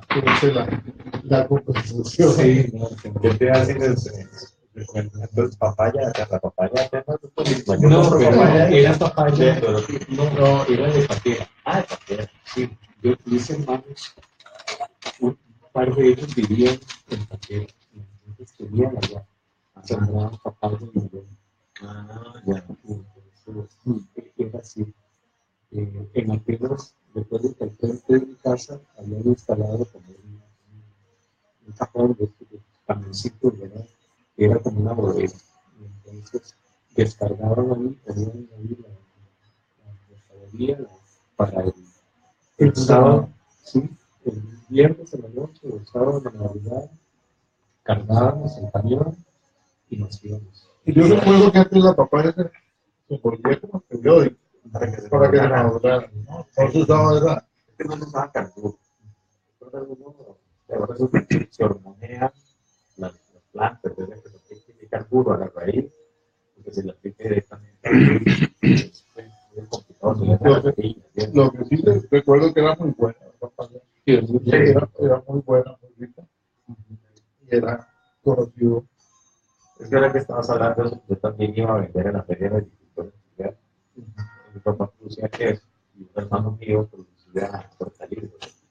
la compensación. Sí, no, ¿Qué te hacen? Entonces, papaya, la papaya, no, pero papaya, era papaya, pero no, era de paquera. ah, papaya. Sí, yo mis hermanos, un par de ellos vivían en paquera, entonces tenían allá, sembraban papaya y melón. Ah, ya. Entonces, era así. En apenas, después de que al frente de mi casa habían instalado como un cajón de camioncitos, ¿verdad? Era como una bodega. Y entonces descargaban ahí, ponían ahí la mercadería para el sábado, sí, el viernes en la noche o el sábado en la madrugada, cargábamos el camión y nos íbamos. Y yo recuerdo que antes la papaya se envolvía como periódico Para que se para que se madurara. madurara, ¿no? No se usaba esa. Es que no se usaba carburo. Ahora se hormonean las plantas, desde que se aplique carburo a la raíz, porque se le aplique directamente a la raíz, es muy complicado. Se le da la raíz, Lo que sí recuerdo que era muy buena la papaya. Era muy buena, muy rica. Y era conocido. es que ahora que estabas hablando de eso, yo también iba a vender en la feria de agricultores. Mi papá producía queso y un hermano mío producía hortalizas,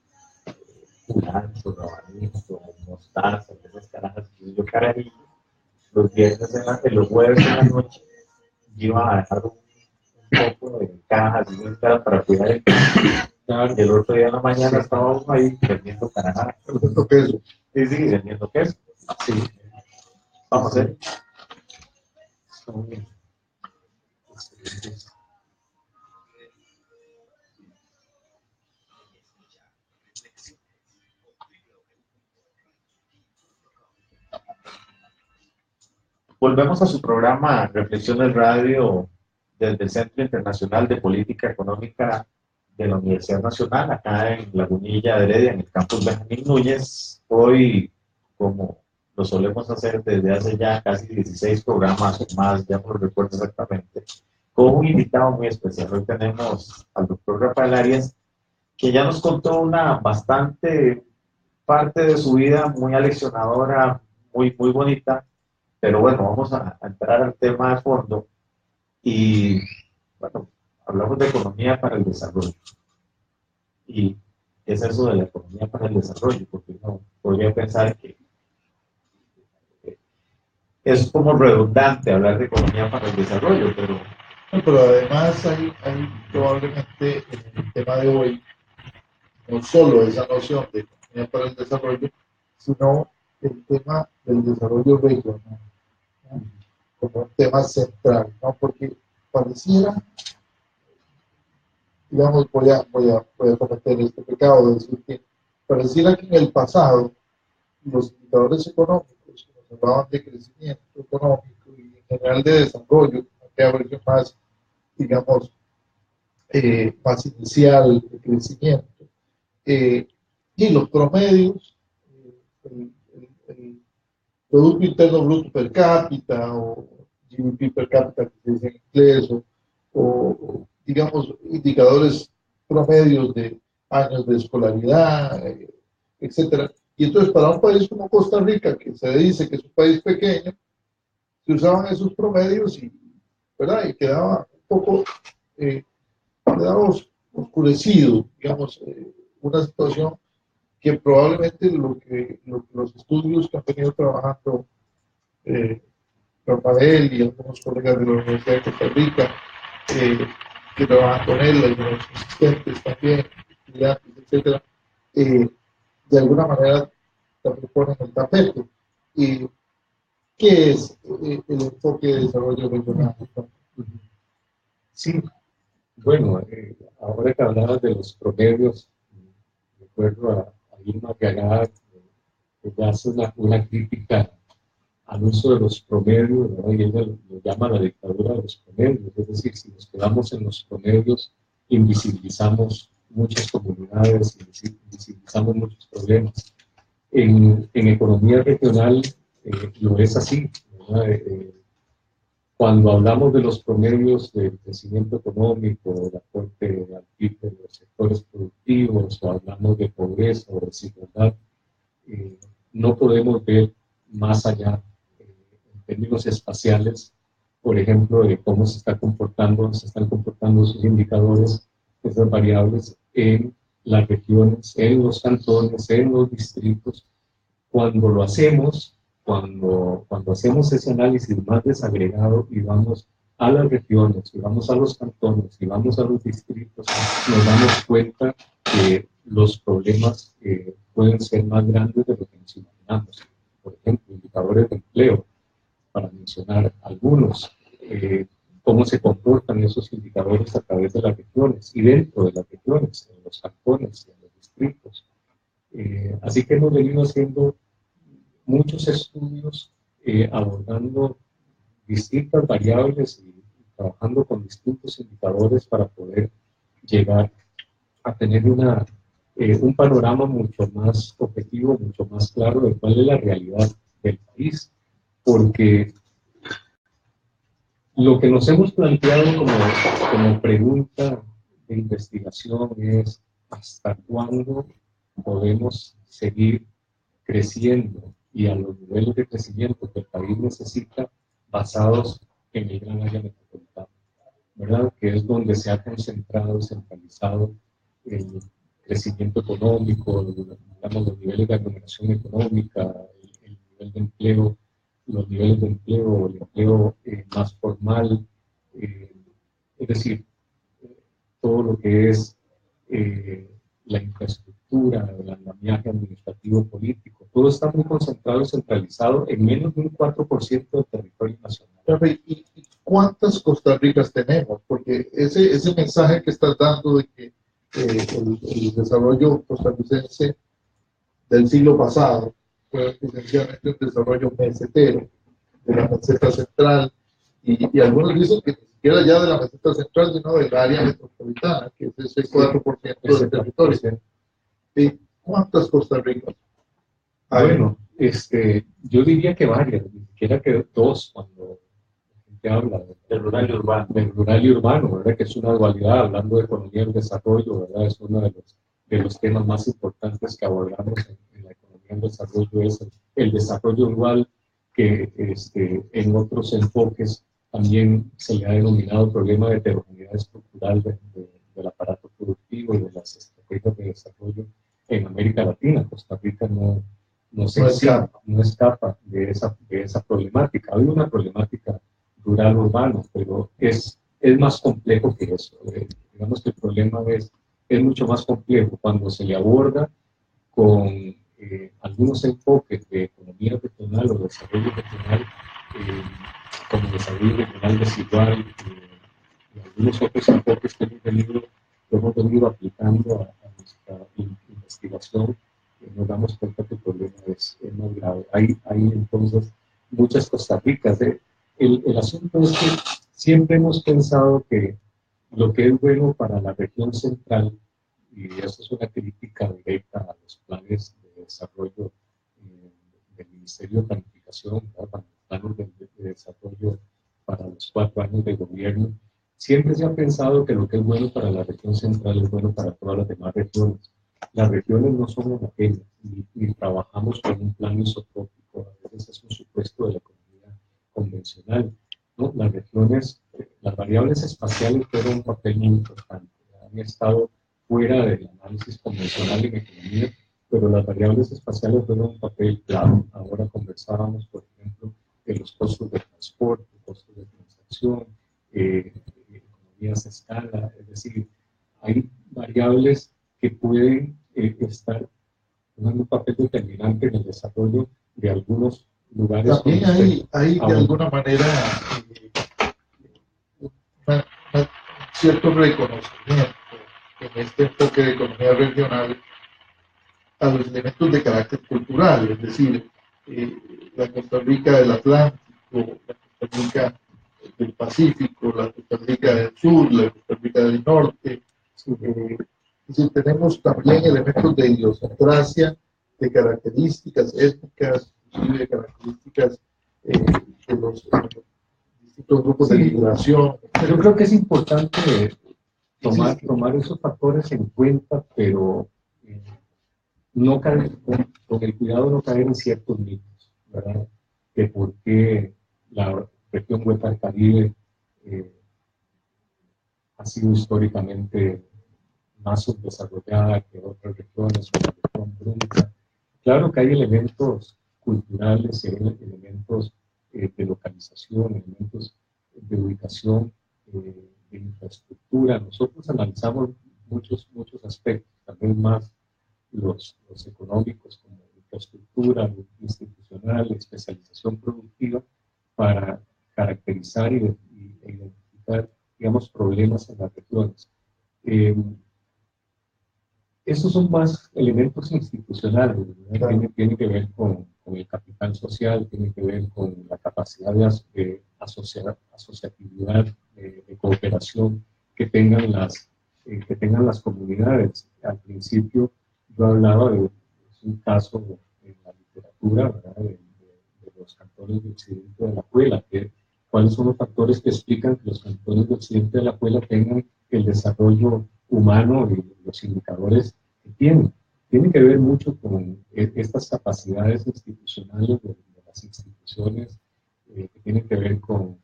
culantro, rabanizo, mostaza, esas carajas. Y yo carajillo, los viernes los jueves en la noche, iba a dejar un poco de cajas y para cuidar el queso. Y el otro día en la mañana estábamos ahí vendiendo carajas. Vendiendo queso. Sí, sí, vendiendo queso. Sí, Vamos a ver. son excelentes. Volvemos a su programa Reflexiones Radio desde el Centro Internacional de Política Económica de la Universidad Nacional, acá en Lagunilla de Heredia, en el campus Benjamín Núñez. Hoy, como lo solemos hacer desde hace ya casi 16 programas o más, ya no lo recuerdo exactamente, con un invitado muy especial. Hoy tenemos al doctor Rafael Arias, que ya nos contó una bastante parte de su vida muy aleccionadora, muy bonita. Pero bueno, vamos a entrar al tema de fondo y, bueno, hablamos de economía para el desarrollo. ¿Y qué es eso de la economía para el desarrollo? Porque uno podría pensar que es como redundante hablar de economía para el desarrollo, pero No, pero además hay probablemente en el tema de hoy no solo esa noción de economía para el desarrollo, sino el tema del desarrollo regional, ¿no? Como un tema central, ¿no? Porque pareciera, digamos, voy a cometer este pecado de decir que pareciera que en el pasado los indicadores económicos nos hablaban de crecimiento económico y en general de desarrollo, una versión más, digamos, más inicial de crecimiento. Y los promedios, el Producto Interno Bruto per cápita o GDP per cápita, que se dice en inglés, o digamos, indicadores promedios de años de escolaridad, etcétera. Y entonces, para un país como Costa Rica, que se dice que es un país pequeño, se usaban esos promedios y, ¿verdad? Y quedaba un poco, quedaba oscurecido, digamos, una situación que probablemente los estudios que han venido trabajando Rafael y algunos colegas de la Universidad de Costa Rica, que trabajan con él, algunos asistentes también, estudiantes, etcétera, de alguna manera también ponen el tapete. ¿Qué es el enfoque de desarrollo regional? Sí, bueno, ahora que hablabas de los promedios, recuerdo a Irma Gagá, que hace una crítica al uso de los promedios, ¿verdad? Y ella lo llama la dictadura de los promedios, es decir, si nos quedamos en los promedios, invisibilizamos muchas comunidades, invisibilizamos muchos problemas. En economía regional lo es así, ¿verdad? Cuando hablamos de los promedios del crecimiento económico, del aporte al PIB de los sectores productivos, o hablamos de pobreza o desigualdad, no podemos ver más allá en términos espaciales, por ejemplo, de cómo se están comportando esos indicadores, esas variables en las regiones, en los cantones, en los distritos. Cuando lo hacemos, cuando hacemos ese análisis más desagregado y vamos a las regiones, y vamos a los cantones, y vamos a los distritos, nos damos cuenta que los problemas pueden ser más grandes de lo que nos imaginamos. Por ejemplo, indicadores de empleo, para mencionar algunos, cómo se comportan esos indicadores a través de las regiones y dentro de las regiones, en los cantones, en los distritos. Así que hemos venido haciendo muchos estudios abordando distintas variables y trabajando con distintos indicadores para poder llegar a tener un panorama mucho más objetivo, mucho más claro de cuál es la realidad del país. Porque lo que nos hemos planteado como pregunta de investigación es ¿hasta cuándo podemos seguir creciendo y a los niveles de crecimiento que el país necesita basados en el gran área metropolitana, ¿verdad? Que es donde se ha concentrado, centralizado el crecimiento económico, digamos, los niveles de aglomeración económica, el nivel de empleo, los niveles de empleo, el empleo más formal, es decir, todo lo que es la infraestructura, el andamiaje administrativo político, todo está muy concentrado y centralizado en menos de un 4% del territorio nacional. ¿Y cuántas Costa Ricas tenemos? Porque ese mensaje que estás dando de que el desarrollo costarricense del siglo pasado fue esencialmente un desarrollo mesetero, de la meseta central, y algunos dicen que ni siquiera ya de la meseta central, sino del área metropolitana, que es ese 4% del territorio. ¿Cuántas Costa Ricas? Bueno, yo diría que varias, ni siquiera que dos, cuando la gente habla del rural y urbano, ¿verdad? Que es una dualidad, hablando de economía del desarrollo, ¿verdad? Es uno de los temas más importantes que abordamos en la economía del desarrollo, es el desarrollo rural, que en otros enfoques también se le ha denominado problema de heterogeneidad estructural del aparato productivo y de las estrategias de desarrollo en América Latina. Costa Rica no escapa de esa problemática. Hay una problemática rural-urbana, pero es más complejo que eso. Digamos que el problema es mucho más complejo cuando se le aborda con algunos enfoques de economía regional o desarrollo regional, como desarrollo regional desigual, y algunos otros enfoques que hemos venido aplicando a nuestra investigación. Nos damos cuenta que el problema es más grave. Hay entonces muchas Costa Ricas. El asunto es que siempre hemos pensado que lo que es bueno para la región central, y eso es una crítica directa a los planes de desarrollo del Ministerio de Planificación, para los planes de desarrollo para los 4 años de gobierno, siempre se ha pensado que lo que es bueno para la región central es bueno para todas las demás regiones. Las regiones no son homogéneas, ni trabajamos con un plan isotrópico, a veces es un supuesto de la economía convencional, ¿no? Las regiones, las variables espaciales juegan un papel muy importante, han estado fuera del análisis convencional en economía, pero las variables espaciales juegan un papel clave. Ahora conversábamos, por ejemplo, de los costos de transporte, costos de transacción, economías de escala, es decir, hay variables que pueden estar jugando un papel determinante en el desarrollo de algunos lugares. También hay de alguna manera un cierto reconocimiento en este enfoque de economía regional a los elementos de carácter cultural, es decir, la Costa Rica del Atlántico, la Costa Rica del Pacífico, la Costa Rica del Sur, la Costa Rica del Norte. Es decir, tenemos también elementos de idiosincrasia, de características étnicas, inclusive de características de los distintos grupos de migración. Yo creo que es importante tomar esos factores en cuenta, pero no caer, con el cuidado de no caer en ciertos mitos, ¿verdad? De por qué la región Huetar del Caribe ha sido históricamente más subdesarrollada que otras regiones, como la región Brunca. Claro que hay elementos culturales, elementos de localización, elementos de ubicación, de infraestructura. Nosotros analizamos muchos aspectos, también más los económicos, como infraestructura institucional, especialización productiva, para caracterizar e identificar, digamos, problemas en las regiones. Estos son más elementos institucionales, claro. Tiene que ver con el capital social, tiene que ver con la capacidad de asociatividad, de cooperación que tengan las comunidades. Al principio yo hablaba de un caso en la literatura, ¿verdad? De los cantones de Occidente de la Puela, cuáles son los factores que explican que los cantones de Occidente de la Puela tengan el desarrollo humano y los indicadores que tienen. Tiene que ver mucho con estas capacidades institucionales de las instituciones, que tienen que ver con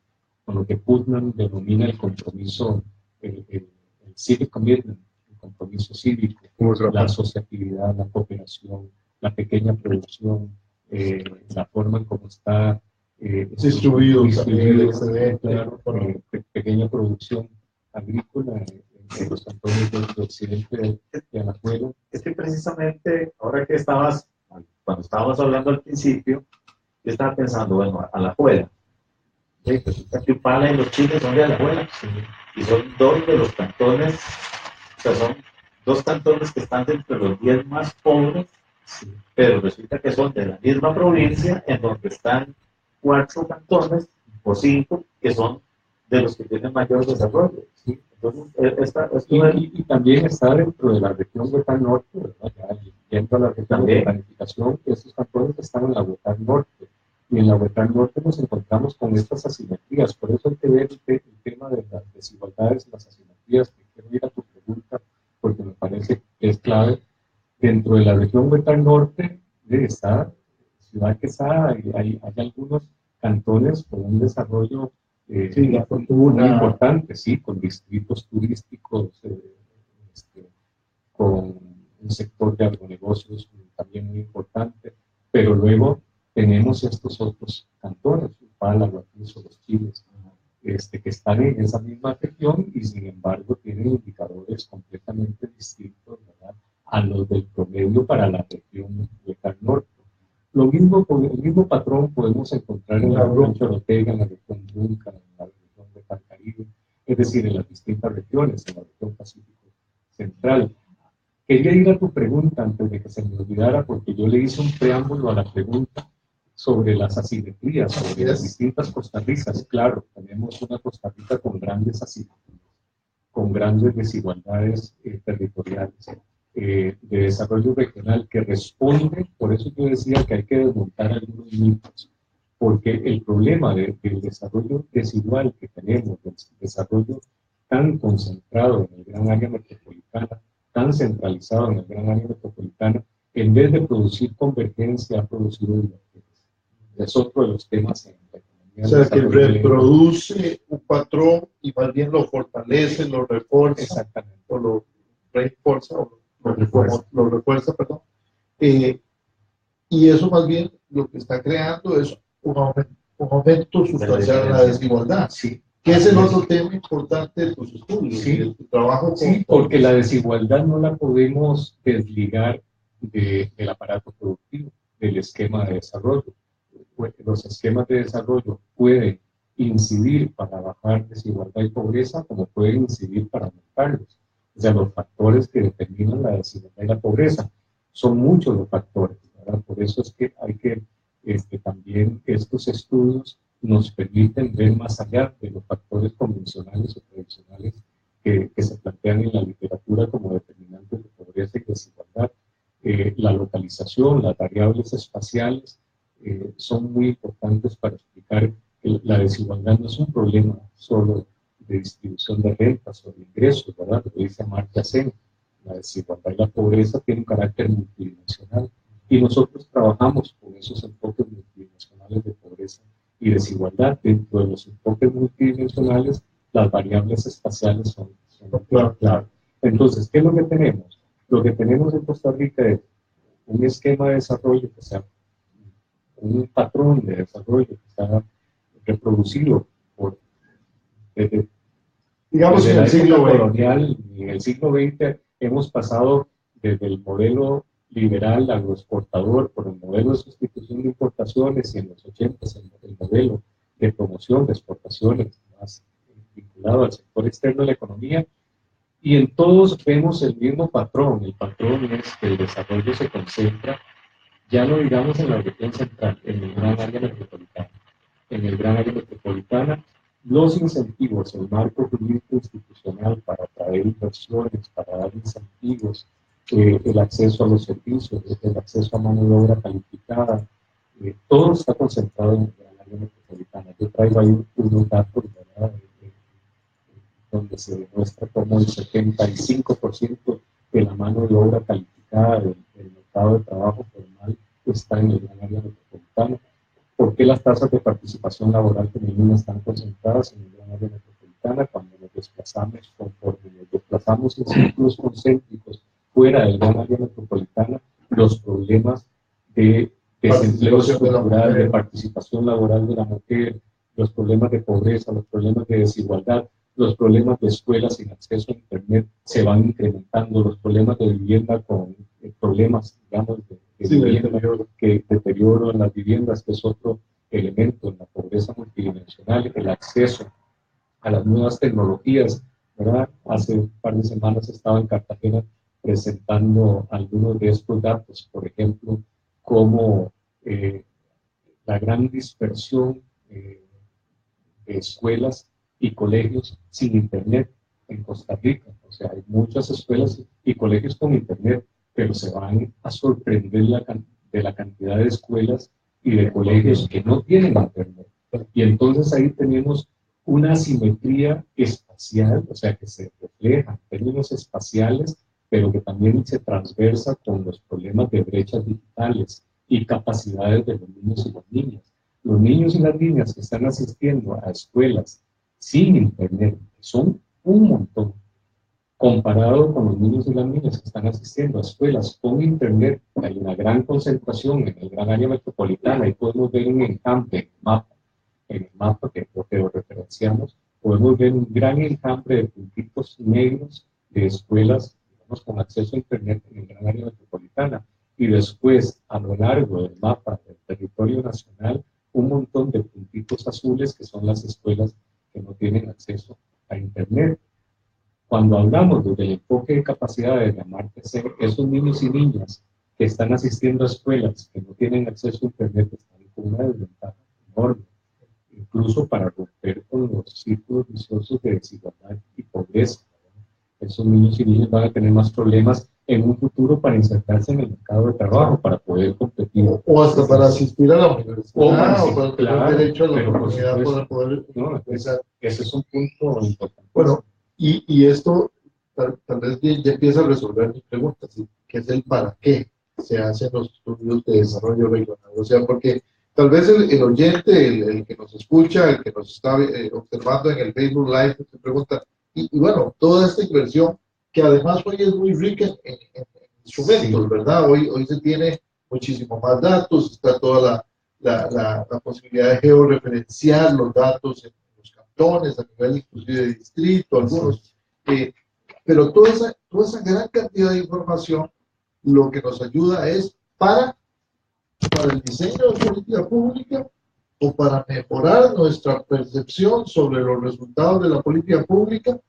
lo que Putnam denomina el compromiso, el civic commitment, el compromiso cívico, la asociatividad, la cooperación, la pequeña producción, la forma en cómo está distribuido claro, pequeña producción agrícola en los cantones del occidente de Alajuela. Es que precisamente, ahora que cuando estábamos hablando al principio, yo estaba pensando, bueno, Alajuela. Resulta que Upala y los chiles son de Alajuela. Sí. Y son dos de los cantones, o sea, son dos cantones que están entre los 10 más pobres, sí. Pero resulta que son de la misma provincia, en donde están 4 cantones o 5 que son de los que tienen mayor desarrollo. ¿Sí? Entonces, y también está dentro de la región Huetar Norte, ¿verdad? Ya, dentro de la región de planificación, esos cantones están en la Huetar Norte. Y en la Huetar Norte nos encontramos con estas asimetrías. Por eso hay que ver el tema de las desigualdades y las asimetrías, que quiero ir a tu pregunta, porque me parece que es clave. Dentro de la región Huetar Norte está Ciudad Quesada, hay algunos cantones con un desarrollo muy importante, sí, con distritos turísticos, con un sector de agronegocios también muy importante, pero luego tenemos estos otros cantones, Upala, Guatuso, Los Chiles, que están en esa misma región y sin embargo tienen indicadores completamente distintos, ¿verdad?, a los del promedio para la región Huetar Norte. Lo mismo, con el mismo patrón podemos encontrar en la región Chorotega, en la región Brunca, en la región Huetar Caribe, es decir, en las distintas regiones, en la región Pacífico Central. Quería ir a tu pregunta antes de que se me olvidara, porque yo le hice un preámbulo a la pregunta sobre las asimetrías, sobre las distintas Costa Ricas. Claro, tenemos una Costa Rica con grandes asimetrías, con grandes desigualdades territoriales, de desarrollo regional, que responde, por eso yo decía que hay que desmontar algunos mitos, porque el problema del desarrollo desigual que tenemos, del desarrollo tan concentrado en el gran área metropolitana, tan centralizado en el gran área metropolitana, en vez de producir convergencia, ha producido divergencia. Es otro de los temas en la economía. O sea, que reproduce un patrón y más bien lo fortalece, lo refuerza. Exactamente. O lo refuerza, o lo refuerza, perdón. Y eso más bien lo que está creando es un aumento sustancial en la desigualdad. Sí. Que es el otro tema importante de tus estudios, sí, de tu trabajo. Sí, porque la desigualdad no la podemos desligar del aparato productivo, del esquema de desarrollo. Los esquemas de desarrollo pueden incidir para bajar desigualdad y pobreza, como pueden incidir para aumentarlos. O sea, los factores que determinan la desigualdad y la pobreza son muchos los factores, ¿verdad? Por eso es que hay que también estos estudios nos permiten ver más allá de los factores convencionales o tradicionales que se plantean en la literatura como determinantes de pobreza y desigualdad. La localización, las variables espaciales son muy importantes para explicar que la desigualdad no es un problema solo de distribución de rentas o de ingresos, ¿verdad? Lo dice Amartya Sen. la desigualdad y la pobreza tiene un carácter multidimensional. Y nosotros trabajamos con esos enfoques multidimensionales de pobreza y desigualdad. Dentro de los enfoques multidimensionales, las variables espaciales son clave. Entonces, ¿qué es lo que tenemos? Lo que tenemos en Costa Rica es un esquema de desarrollo que sea un patrón de desarrollo que está reproducido por digamos en el siglo colonial. En el siglo XX hemos pasado desde el modelo liberal agroexportador por el modelo de sustitución de importaciones, y en los 80 el modelo de promoción de exportaciones más vinculado al sector externo de la economía, y en todos vemos el mismo patrón. El patrón es que el desarrollo se concentra, ya no digamos en la región central, en el gran área metropolitana. En el gran área metropolitana, los incentivos, el marco jurídico institucional para atraer inversiones, para dar incentivos, el acceso a los servicios, el acceso a mano de obra calificada, todo está concentrado en el gran área metropolitana. Yo traigo ahí unos datos, ¿verdad?, donde se demuestra cómo el 75% de la mano de obra calificada del mercado de trabajo formal está en el gran área metropolitana. ¿Por qué las tasas de participación laboral femenina están concentradas en el gran área metropolitana? Cuando nos desplazamos, conforme nos desplazamos en círculos concéntricos fuera del gran área metropolitana, los problemas de desempleo estructural, de participación laboral de la mujer, los problemas de pobreza, los problemas de desigualdad, los problemas de escuelas sin acceso a Internet se van incrementando, los problemas de vivienda con problemas, digamos, de vivienda, que deterioro en las viviendas, que es otro elemento en la pobreza multidimensional, el acceso a las nuevas tecnologías, ¿verdad? Hace un par de semanas estaba en Cartagena presentando algunos de estos datos, por ejemplo, como la gran dispersión de escuelas y colegios sin Internet en Costa Rica. O sea, hay muchas escuelas y colegios con Internet, pero se van a sorprender de la cantidad de escuelas y de colegios que no tienen Internet. Y entonces ahí tenemos una asimetría espacial, o sea, que se refleja en términos espaciales, pero que también se transversa con los problemas de brechas digitales y capacidades de los niños y las niñas. Los niños y las niñas que están asistiendo a escuelas sin Internet son un montón, comparado con los niños y las niñas que están asistiendo a escuelas con Internet. Hay una gran concentración en el gran área metropolitana, y podemos ver un enjambre en el mapa que lo referenciamos, podemos ver un gran enjambre de puntitos negros de escuelas, digamos, con acceso a Internet en el gran área metropolitana, y después, a lo largo del mapa del territorio nacional, un montón de puntitos azules que son las escuelas que no tienen acceso a Internet. Cuando hablamos desde el enfoque de capacidades de amarte-ser, esos niños y niñas que están asistiendo a escuelas que no tienen acceso a Internet están con una desventaja enorme, incluso para romper con los círculos viciosos de desigualdad y pobreza. Esos niños y niñas van a tener más problemas en un futuro para insertarse en el mercado de trabajo, para poder competir. O hasta para asistir a la universidad, o para tener derecho a la oportunidad para poder empezar. Ese es un punto importante. Bueno, y esto tal vez ya empieza a resolver mi pregunta, ¿sí? ¿Qué es el para qué se hacen los estudios de desarrollo regional? O sea, porque tal vez el oyente, el que nos escucha, el que nos está observando en el Facebook Live, se pregunta, y bueno, toda esta inversión, que además hoy es muy rica en instrumentos, ¿verdad? Hoy se tiene muchísimo más datos, está toda la posibilidad de georreferenciar los datos en los cantones, a nivel inclusive de distrito, algunos. Pero toda esa gran cantidad de información lo que nos ayuda es para el diseño de política pública o para mejorar nuestra percepción sobre los resultados de la política pública.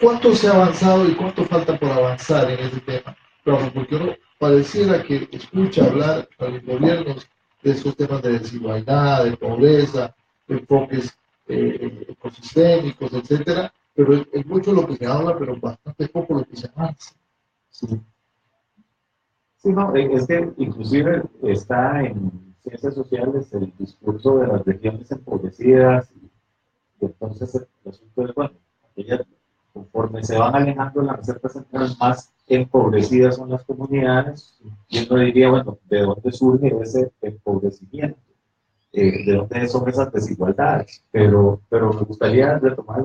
¿Cuánto se ha avanzado y cuánto falta por avanzar en ese tema? Porque uno pareciera que escucha hablar a los gobiernos de estos temas de desigualdad, de pobreza, de enfoques ecosistémicos, etcétera, pero es mucho lo que se habla, pero bastante poco lo que se avanza. Sí, no, es que inclusive está en ciencias sociales el discurso de las regiones empobrecidas, y entonces el asunto es, bueno, aquellas conforme se van alejando las reservas centrales, más empobrecidas son las comunidades. Y uno diría, bueno, ¿de dónde surge ese empobrecimiento? ¿De dónde son esas desigualdades? Pero me gustaría retomar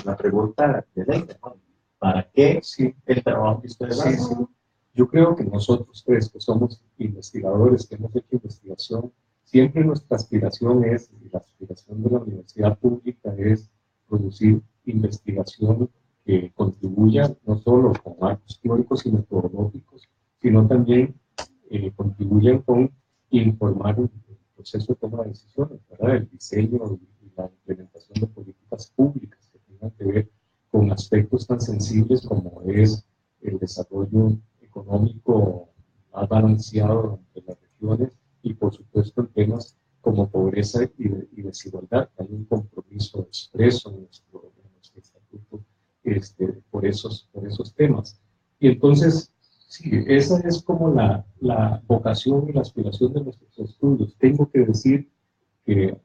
la pregunta de Leite, ¿no? ¿Para qué el trabajo que ustedes hacen? Yo creo que nosotros tres, que somos investigadores, que hemos hecho investigación, siempre nuestra aspiración es, y la aspiración de la universidad pública es producir investigación que contribuya no solo con marcos teóricos y metodológicos, sino también contribuyan con informar el proceso de toma de decisiones, ¿verdad? El diseño y la implementación de políticas públicas que tengan que ver con aspectos tan sensibles como es el desarrollo económico más balanceado entre las regiones y, por supuesto, en temas como pobreza y desigualdad. Hay un compromiso expreso en nuestro estatuto por esos temas. Y entonces, sí, esa es como la vocación y la aspiración de nuestros estudios. Tengo que decir que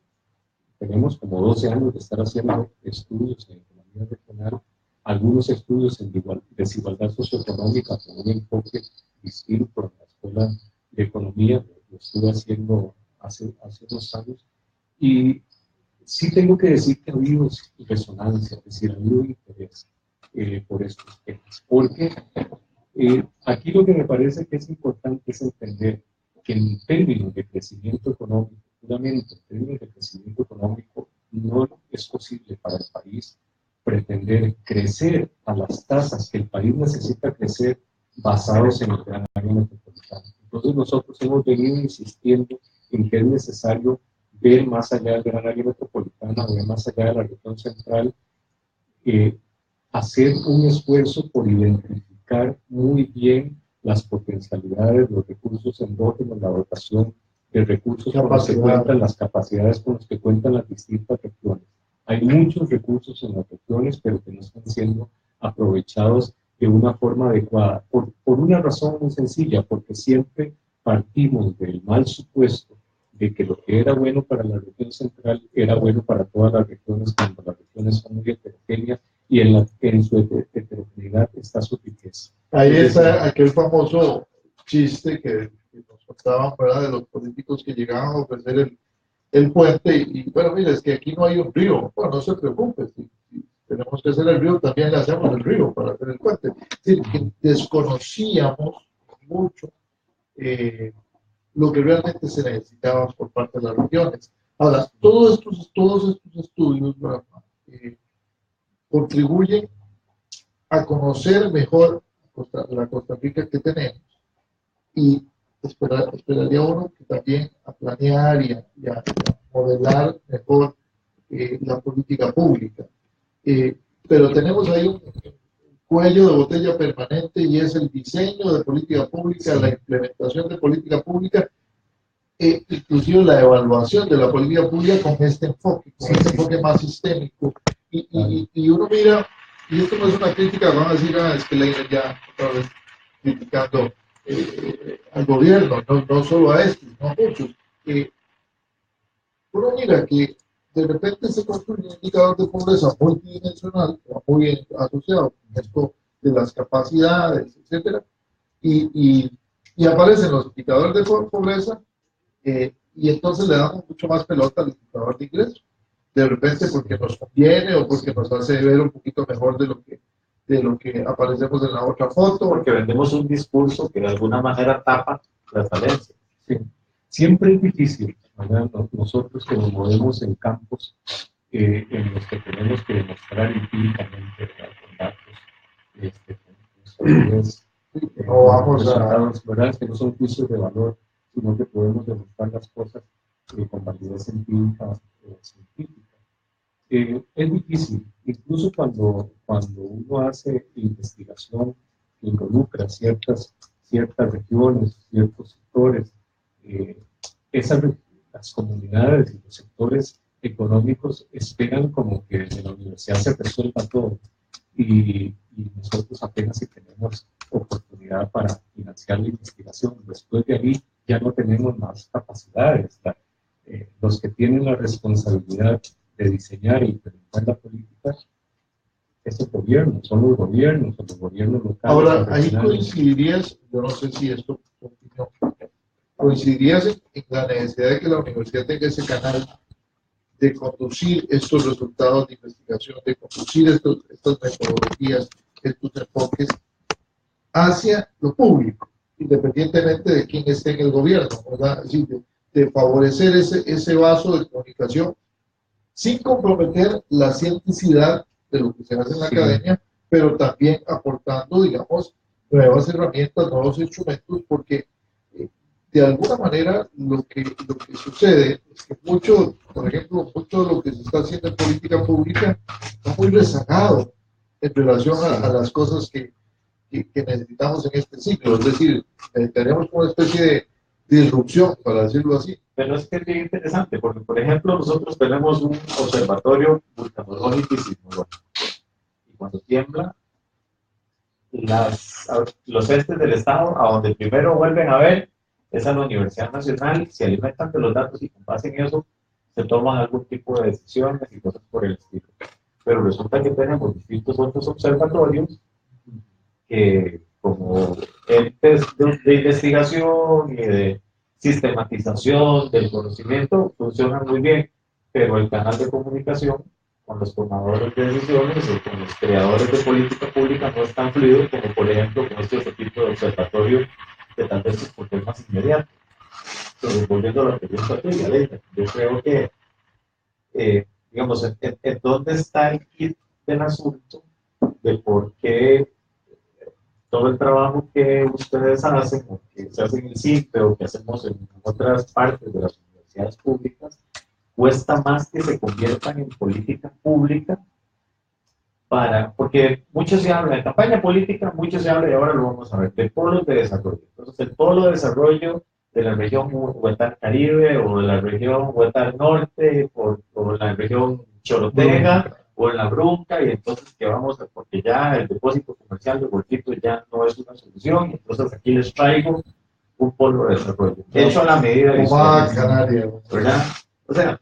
tenemos como 12 años de estar haciendo estudios en economía regional, algunos estudios en desigualdad socioeconómica con un enfoque distinto en la Escuela de Economía, lo estuve haciendo hace unos años, y sí tengo que decir que ha habido resonancia, es decir, ha habido interés por estos temas, porque aquí lo que me parece que es importante es entender que en términos de crecimiento económico, puramente en términos de crecimiento económico, no es posible para el país pretender crecer a las tasas que el país necesita crecer basados en el gran área metropolitana. Entonces nosotros hemos venido insistiendo en que es necesario ver más allá del gran área metropolitana, ver más allá de la región central, hacer un esfuerzo por identificar muy bien las potencialidades, los recursos endógenos, la dotación de recursos con los que cuentan, las capacidades con las que cuentan las distintas regiones. Hay muchos recursos en las regiones, pero que no están siendo aprovechados de una forma adecuada, por una razón muy sencilla, porque siempre partimos del mal supuesto de que lo que era bueno para la región central era bueno para todas las regiones, cuando las regiones son muy heterogéneas y en su heterogeneidad está su riqueza. Ahí está aquel famoso chiste que nos contaban, ¿verdad?, de los políticos que llegaban a ofrecer el puente y bueno, mira, es que aquí no hay un río. Bueno, no se preocupe, si tenemos que hacer el río, también le hacemos el río para hacer el puente. Es decir, que desconocíamos mucho lo que realmente se necesitaba por parte de las regiones. Ahora, todos estos estudios, ¿verdad?, contribuyen a conocer mejor la Costa Rica que tenemos y esperaría uno que también a planear y a modelar mejor la política pública. Pero tenemos ahí un cuello de botella permanente y es el diseño de política pública, la implementación de política pública, inclusive la evaluación de la política pública con este enfoque, más sistémico. Y uno mira, y esto no es una crítica, van a decir, es que Leiner ya otra vez criticando al gobierno, no solo a este, no a muchos. Uno mira que de repente se construye un indicador de pobreza multidimensional, muy asociado con esto de las capacidades, etcétera, y aparecen los indicadores de pobreza, y entonces le damos mucho más pelota al indicador de ingreso. De repente porque nos conviene o porque nos hace ver un poquito mejor de lo que aparecemos en la otra foto. Porque vendemos un discurso que de alguna manera tapa las falencias. Sí. Siempre es difícil, ¿verdad? Nosotros que nos movemos en campos en los que tenemos que demostrar empíricamente, ¿verdad?, con datos, no vamos resultados, ¿verdad?, que no son juicios de valor, sino que podemos demostrar las cosas con validez científica. Es difícil, incluso cuando uno hace investigación que involucra ciertas regiones, ciertos sectores, las comunidades y los sectores económicos esperan como que desde la universidad se resuelva todo y nosotros apenas si tenemos oportunidad para financiar la investigación. Después de ahí ya no tenemos más capacidades. Los que tienen la responsabilidad de diseñar e implementar la política es el gobierno, son los gobiernos locales. Ahora, ahí coincidirías, yo no sé si esto es tu opinión, coincidirías en la necesidad de que la universidad tenga ese canal de conducir estos resultados de investigación, de conducir estas metodologías, estos enfoques hacia lo público, independientemente de quién esté en el gobierno, ¿verdad? Así de favorecer ese vaso de comunicación sin comprometer la cientificidad de lo que se hace en la academia, pero también aportando, digamos, nuevas herramientas, nuevos instrumentos, porque de alguna manera lo que sucede es que mucho, por ejemplo, mucho de lo que se está haciendo en política pública está muy rezagado en relación a las cosas que necesitamos en este ciclo. Es decir, tenemos una especie de disrupción, para decirlo así. Pero es que es bien interesante, porque por ejemplo nosotros tenemos un observatorio vulcanológico y sismológico, y cuando tiembla, los entes del Estado, a donde primero vuelven a ver, es a la Universidad Nacional, se alimentan de los datos y con base en eso se toman algún tipo de decisiones y cosas por el estilo. Pero resulta que tenemos distintos otros observatorios que, como entes de investigación y de sistematización del conocimiento, funcionan muy bien, pero el canal de comunicación con los tomadores de decisiones o con los creadores de política pública no es tan fluido como, por ejemplo, con este tipo de observatorio que tal vez es porque es más inmediato. Entonces, volviendo a la pregunta tuya, Leila, yo creo que, digamos, en dónde está el kit del asunto de por qué todo el trabajo que ustedes hacen, o que se hace en el CIPE o que hacemos en otras partes de las universidades públicas, cuesta más que se conviertan en política pública, porque mucho se habla de campaña política, mucho se habla, y ahora lo vamos a ver, de polos de desarrollo. Entonces, el polo de desarrollo de la región Huetar Caribe, o de la región Huetar Norte, o la región Chorotega, o en la Brunca, y entonces que vamos a, porque ya el depósito comercial de Golfito ya no es una solución, entonces aquí les traigo un polo de desarrollo, hecho a la medida de Canaria, ¿verdad? O sea,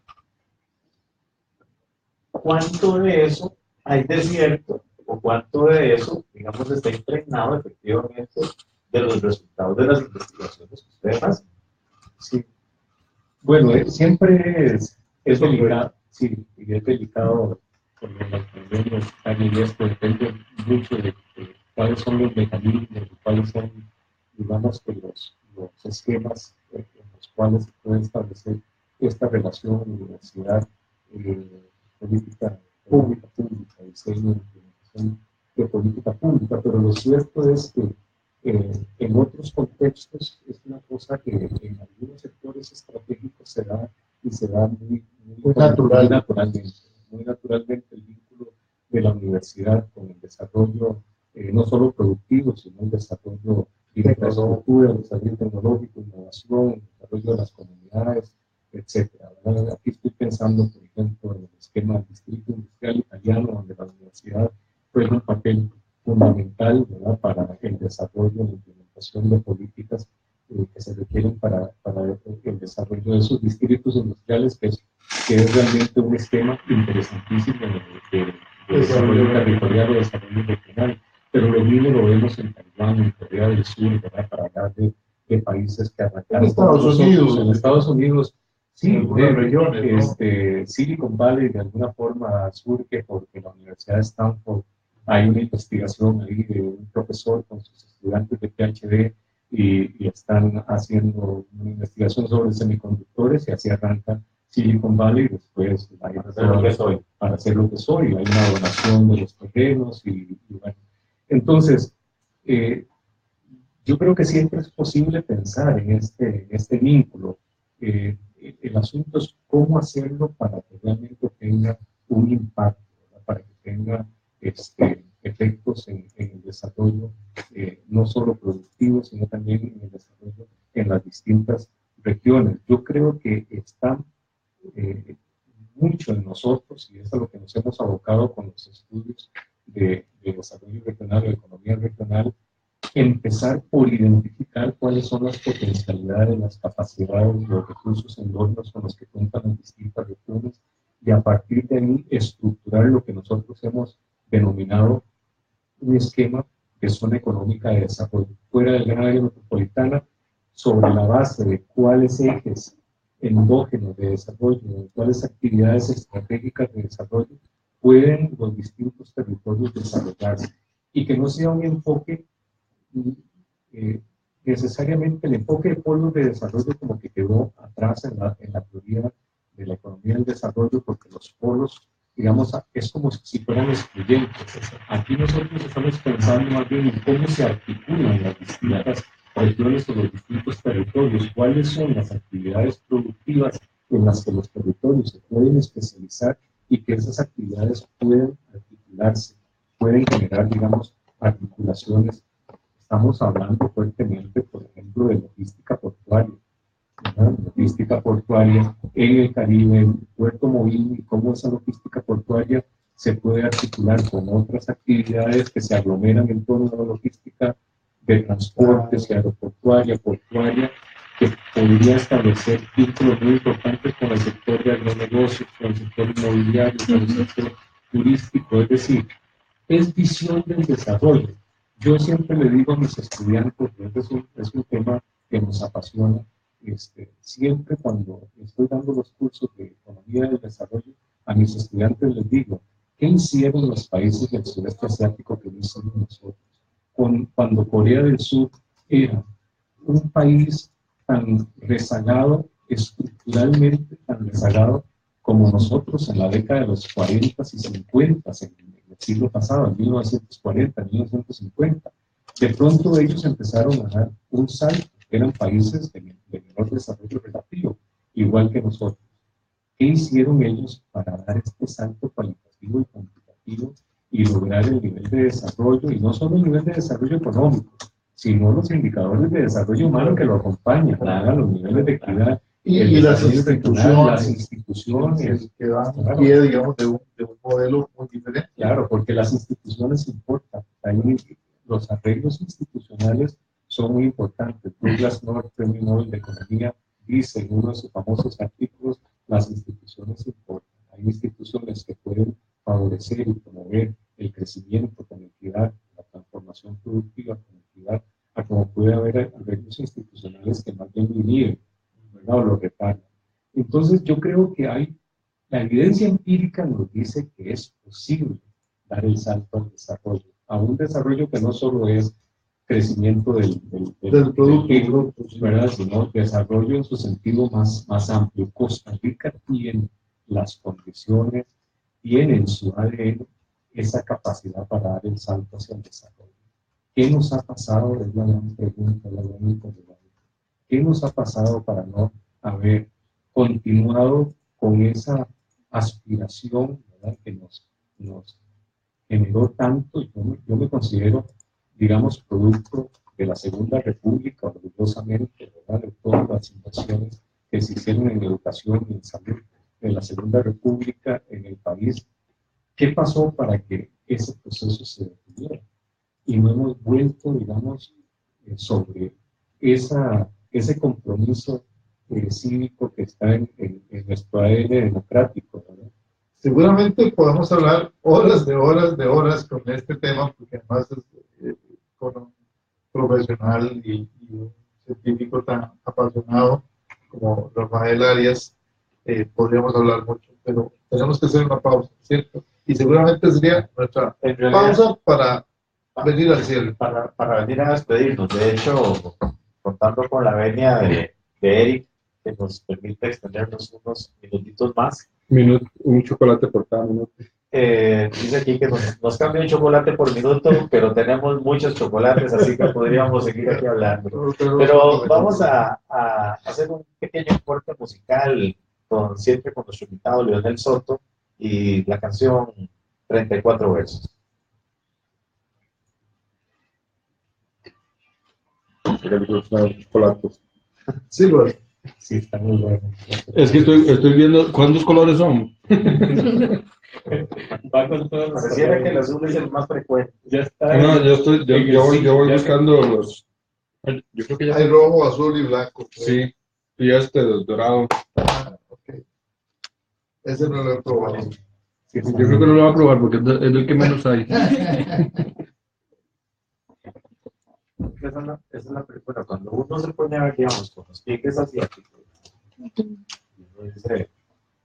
¿cuánto de eso hay de cierto, o cuánto de eso, digamos, está impregnado efectivamente de los resultados de las investigaciones que ustedes hacen? Sí. Bueno, siempre es delicado, sí, y es delicado porque las pandemias están y esto depende mucho de cuáles son los mecanismos, de cuáles son, digamos, que los esquemas en los cuales se puede establecer esta relación universidad, política pública, diseño, implementación de política pública, pero lo cierto es que en otros contextos es una cosa que en algunos sectores estratégicos se da y se da muy naturalmente el vínculo de la universidad con el desarrollo no solo productivo, sino el desarrollo de infraestructura, el desarrollo tecnológico, innovación, el desarrollo de las comunidades, etc. Aquí estoy pensando, por ejemplo, en el esquema del distrito industrial italiano, donde la universidad juega un papel fundamental, ¿verdad?, para el desarrollo y la implementación de políticas que se requieren para el desarrollo de esos distritos industriales, que es realmente un esquema interesantísimo de desarrollo territorial o desarrollo regional. Pero lo mismo lo vemos en Taiwán, en Corea del Sur, ¿verdad?, para hablar de países que arrancaron. En Estados Unidos, sí, de regiones, ¿no? Silicon Valley de alguna forma surge porque la Universidad de Stanford, hay una investigación ahí de un profesor con sus estudiantes de PhD y están haciendo una investigación sobre semiconductores, y así arranca Silicon Valley, después para hacer lo que soy, hay una donación de los terrenos y bueno. Entonces, yo creo que siempre es posible pensar en este vínculo. El asunto es cómo hacerlo para que realmente tenga un impacto, ¿verdad?, para que tenga efectos en el desarrollo, no solo productivo, sino también en el desarrollo en las distintas regiones. Yo creo que está mucho en nosotros, y es a lo que nos hemos abocado con los estudios de desarrollo regional o economía regional, empezar por identificar cuáles son las potencialidades, las capacidades, los recursos enormes con los que cuentan las distintas regiones, y a partir de ahí estructurar lo que nosotros hemos denominado un esquema de zona económica de desarrollo fuera del gran área metropolitana, sobre la base de cuáles ejes endógenos de desarrollo, de cuáles actividades estratégicas de desarrollo pueden los distintos territorios desarrollarse, y que no sea un enfoque necesariamente el enfoque de polos de desarrollo como que quedó atrás en la teoría de la economía del desarrollo, porque los polos, digamos, es como si fueran excluyentes. Aquí nosotros estamos pensando más bien en cómo se articulan las distintas regiones o los distintos territorios, cuáles son las actividades productivas en las que los territorios se pueden especializar y que esas actividades pueden articularse, pueden generar, digamos, articulaciones. Estamos hablando fuertemente, por ejemplo, de logística portuaria. Logística portuaria en el Caribe, en Puerto Moín, y cómo esa logística portuaria se puede articular con otras actividades que se aglomeran en torno a la logística de transportes y aeroportuaria, portuaria, que podría establecer vínculos muy importantes con el sector de agronegocios, con el sector inmobiliario, con el sector turístico. Es decir, es visión del desarrollo. Yo siempre le digo a mis estudiantes, es un tema que nos apasiona, siempre cuando estoy dando los cursos de economía del desarrollo, a mis estudiantes les digo, ¿qué hicieron los países del sureste asiático que no hicimos nosotros? Cuando Corea del Sur era un país tan rezagado, estructuralmente tan rezagado como nosotros en la década de los 40 y 50, en el siglo pasado, en 1940, 1950. De pronto ellos empezaron a dar un salto, eran países de menor desarrollo relativo, igual que nosotros. ¿Qué hicieron ellos para dar este salto cualitativo y cuantitativo y lograr el nivel de desarrollo, y no solo el nivel de desarrollo económico, sino los indicadores de desarrollo humano que lo acompañan, los niveles de equidad y las instituciones que dan pie, digamos, de un modelo muy diferente? Claro, porque las instituciones importan. Los arreglos institucionales son muy importantes. Douglas North, Premio Nobel de Economía, dice en uno de sus famosos artículos, las instituciones importan. Hay instituciones que pueden favorecer y promover el crecimiento con equidad, la transformación productiva con equidad, a como puede haber arreglos institucionales que más bien lo inhiben, ¿verdad? O lo reparan. Entonces yo creo que la evidencia empírica nos dice que es posible dar el salto al desarrollo, a un desarrollo que no solo es crecimiento del producto, ¿verdad? Sino desarrollo en su sentido más amplio. Costa Rica tiene las condiciones, tiene en su ADN esa capacidad para dar el salto hacia el desarrollo. ¿Qué nos ha pasado? Es la gran pregunta, la gran interrogante. ¿Qué nos ha pasado para no haber continuado con esa aspiración, ¿verdad?, que nos generó tanto? Yo me considero, digamos, producto de la Segunda República, orgullosamente, ¿verdad?, de todas las inversiones que se hicieron en educación y en salud de la Segunda República en el país. ¿Qué pasó para que ese proceso se detuviera? Y no hemos vuelto, digamos, sobre ese compromiso cívico que está en nuestro ADN democrático, ¿verdad? Seguramente podemos hablar horas de horas con este tema, porque además es con un profesional y un científico tan apasionado como Rafael Arias, podríamos hablar mucho, pero tenemos que hacer una pausa, ¿cierto? Y seguramente sería nuestra pausa para venir al cierre. Para venir a despedirnos. De hecho, contando con la venia de Eric, que nos permite extendernos unos minutitos más. Un chocolate por cada minuto. Dice aquí que nos cambia un chocolate por minuto, pero tenemos muchos chocolates, así que podríamos seguir aquí hablando. Pero vamos a hacer un pequeño corte musical siempre con nuestro invitado Leonel Soto y la canción 34 versos. Chocolates. Sí, bueno. Sí, está muy bueno. Es que estoy viendo cuántos colores son. Pareciera que el azul es el más frecuente. Ya está. No, yo voy buscando los. Yo creo que ya hay rojo, azul y blanco. Sí, y dorado. Okay. Ese no lo he probado. Sí, Yo creo que no lo va a aprobar porque es el que menos hay. Esa es la película. Cuando uno se pone a ver, digamos, con los tigres asiáticos, y uno dice,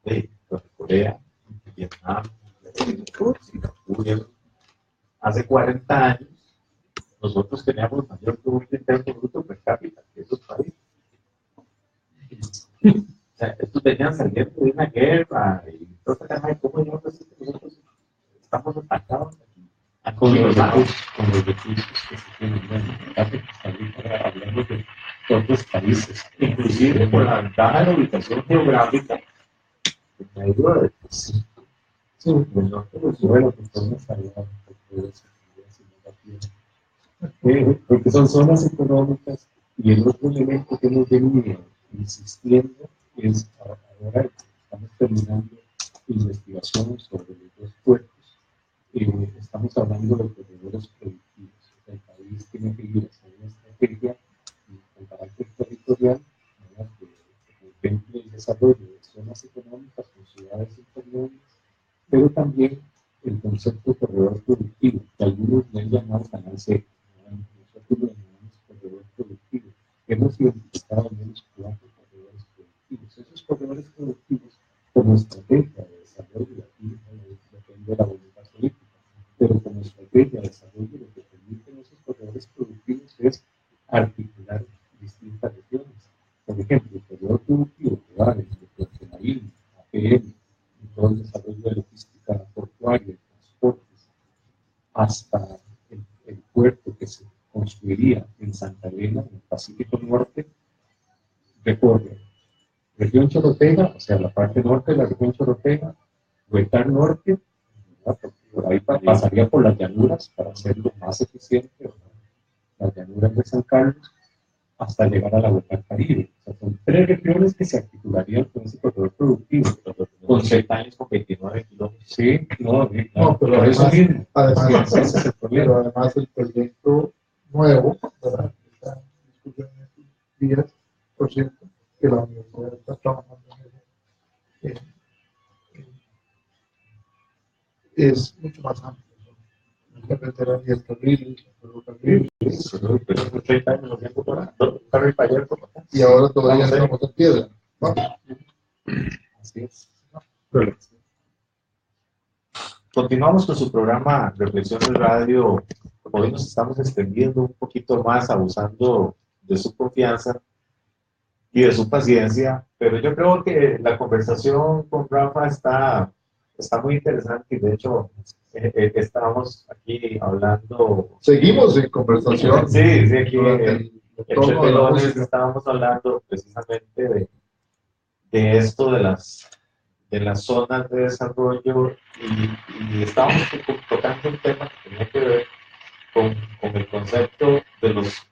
hey, Corea, Vietnam, Singapur, hace 40 años, nosotros teníamos mayor Producto Interno Bruto per cápita que esos países. O sea, estos venían saliendo de una guerra y toda esta caja de cómo nosotros estamos atacados aquí. Con los recursos que se tienen. Bueno, ahora hablamos de otros países. Inclusive por la ventaja de la ubicación geográfica, en medio de Sí, del norte de bueno, pues podemos hablar un poco de eso, porque son zonas económicas y el otro elemento que hemos venido insistiendo es ahora que estamos terminando investigaciones sobre los dos puertos, estamos hablando de corredores productivos. El país tiene que ir hacia una estrategia con carácter territorial, ¿verdad? Que contemple el desarrollo de zonas económicas con ciudades intermedias, pero también el concepto de corredor productivo, que algunos le han llamado canal seco. Nosotros lo llamamos corredor productivo. Hemos identificado al menos 4 corredores productivos. Esos corredores productivos, como estrategia de desarrollo, aquí depende de la voluntad política, pero como estrategia de desarrollo, lo que permiten esos corredores productivos es articular distintas regiones. Por ejemplo, el corredor productivo que va desde Puerto Marino, APM, y todo el desarrollo de logística portuaria y transportes, hasta el puerto que se construiría en Santa Elena, en el Pacífico Norte, recorre región Chorotega, o sea, la parte norte de la región Chorotega, Huetar Norte, ¿verdad? Por ahí pasaría por las llanuras para hacerlo más eficiente, ¿verdad? Las llanuras de San Carlos, hasta llegar a la Huetar Caribe. O sea, son 3 regiones que se articularían con ese corredor productivo. con 30 años, con 29 kilómetros. Sí, no, No, pero por eso mismo. además, Ese es el problema. pero además el proyecto nuevo, ¿verdad? Que está en discusión en estos días, por cierto, que la universidad está trabajando en eso, es mucho más amplio, ¿no? La carretera y el carril, el ferrocarril, Pero hace 30 años lo tengo por ahí para ayer, por acá. y ahora todavía estamos en piedra. Vamos. Así es. Continuamos con su programa Reflexiones Radio. Hoy nos estamos extendiendo un poquito más, abusando de su confianza y de su paciencia, pero yo creo que la conversación con Rafa está muy interesante y de hecho estábamos aquí hablando. Seguimos en conversación. Sí, aquí durante entre pelones estábamos hablando precisamente de esto de las zonas de desarrollo y estábamos tocando un tema que tenía que ver con el concepto de los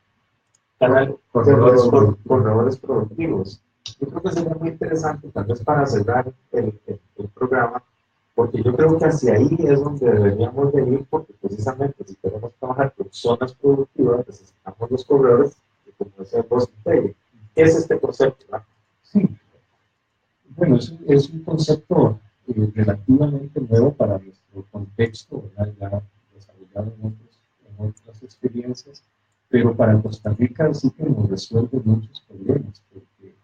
corredores productivos. Yo creo que sería muy interesante, tal vez para cerrar el programa, porque yo creo que hacia ahí es donde deberíamos de ir, porque precisamente si queremos trabajar con zonas productivas, necesitamos los corredores que, como decía vos, ¿qué es este concepto? ¿No? Sí. Bueno, es un concepto relativamente nuevo para nuestro contexto, ¿verdad? Ya desarrollado en otras experiencias, pero para Costa Rica sí que nos resuelve muchos problemas, porque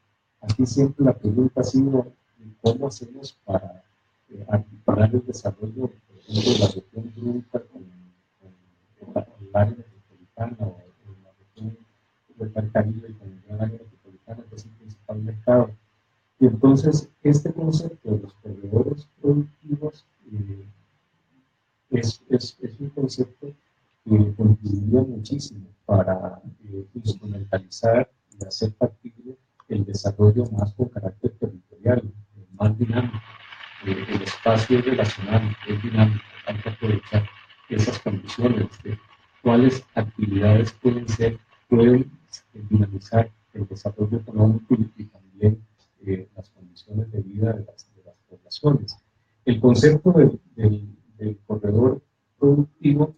aquí siempre la pregunta ha sido cómo hacemos para articular el desarrollo, por ejemplo, de la región Brunca con el área metropolitana o la región del Caribe con el gran área metropolitana, que es el principal mercado. Y entonces, este concepto de los corredores productivos es un concepto que contribuye muchísimo para instrumentalizar y hacer factible el desarrollo más con carácter territorial, más dinámico. El espacio relacional es dinámico, hay que aprovechar esas condiciones de cuáles actividades pueden dinamizar el desarrollo económico y también las condiciones de vida de las poblaciones. El concepto del corredor productivo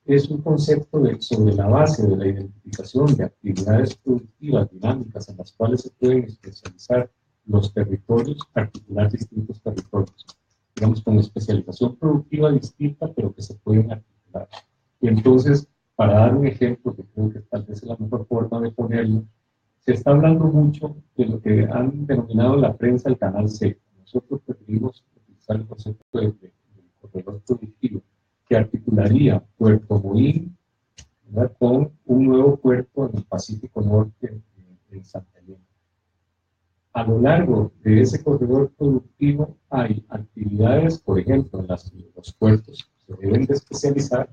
es un concepto sobre la base de la identificación de actividades productivas dinámicas en las cuales se pueden especializar los territorios, articular distintos territorios. digamos, con especialización productiva distinta, pero que se pueden articular. Y entonces, para dar un ejemplo, que creo que tal vez es la mejor forma de ponerlo, se está hablando mucho de lo que han denominado en la prensa el canal seco. Nosotros preferimos utilizar el concepto de corredor productivo, que articularía Puerto Moín, ¿verdad?, con un nuevo puerto en el Pacífico Norte, en Santa Elena. A lo largo de ese corredor productivo hay actividades, por ejemplo, en las que los puertos se deben de especializar,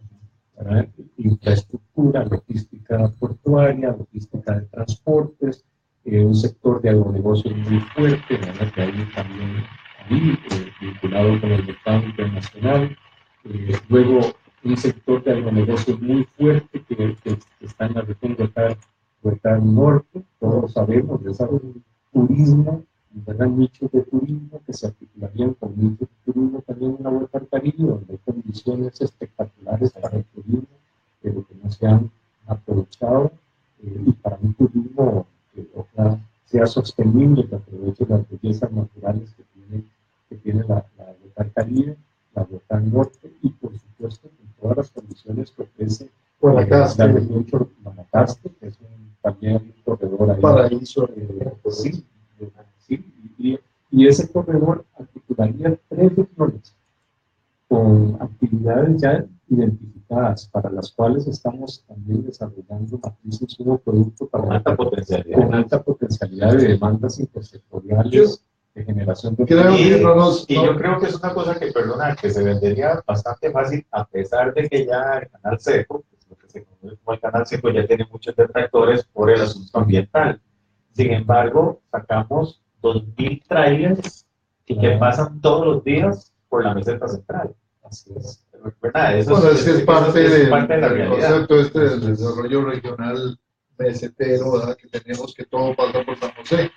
¿verdad?, infraestructura, logística portuaria, logística de transportes, un sector de agronegocios muy fuerte, ¿verdad?, que hay también ahí, vinculado con el mercado internacional. Luego, un sector de agronegocios muy fuerte que está en la región del norte, todos sabemos de ese turismo, ¿verdad?, nichos de turismo que se articularían con nichos de turismo también en la Vuelta al Caribe, donde hay condiciones espectaculares para el turismo, pero que no se han aprovechado, y para un turismo que sea sostenible, que aproveche las bellezas naturales que tiene la Vuelta al Caribe, la Vuelta al Norte, y por supuesto con todas las condiciones que ofrece Guanacaste, la región Guanacaste, que es también un corredor ahí. paraíso. Sí, sí, y ese corredor articularía 3 regiones con actividades ya identificadas, para las cuales estamos también desarrollando matrices de producto con alta potencialidad. Con alta potencialidad de demandas intersectoriales de generación de y yo creo que es una cosa que, perdona, que se vendería bastante fácil, a pesar de que ya el canal seco, pues lo que se conoce como el canal seco, ya tiene muchos detractores por el asunto ambiental. Sin embargo, sacamos 2000 trailers que pasan todos los días por la meseta central. Así es. ¿Verdad? Eso Bueno, es que es parte de la del realidad. concepto este del desarrollo regional mesetero, ¿verdad?, que tenemos, que todo pasa por San José.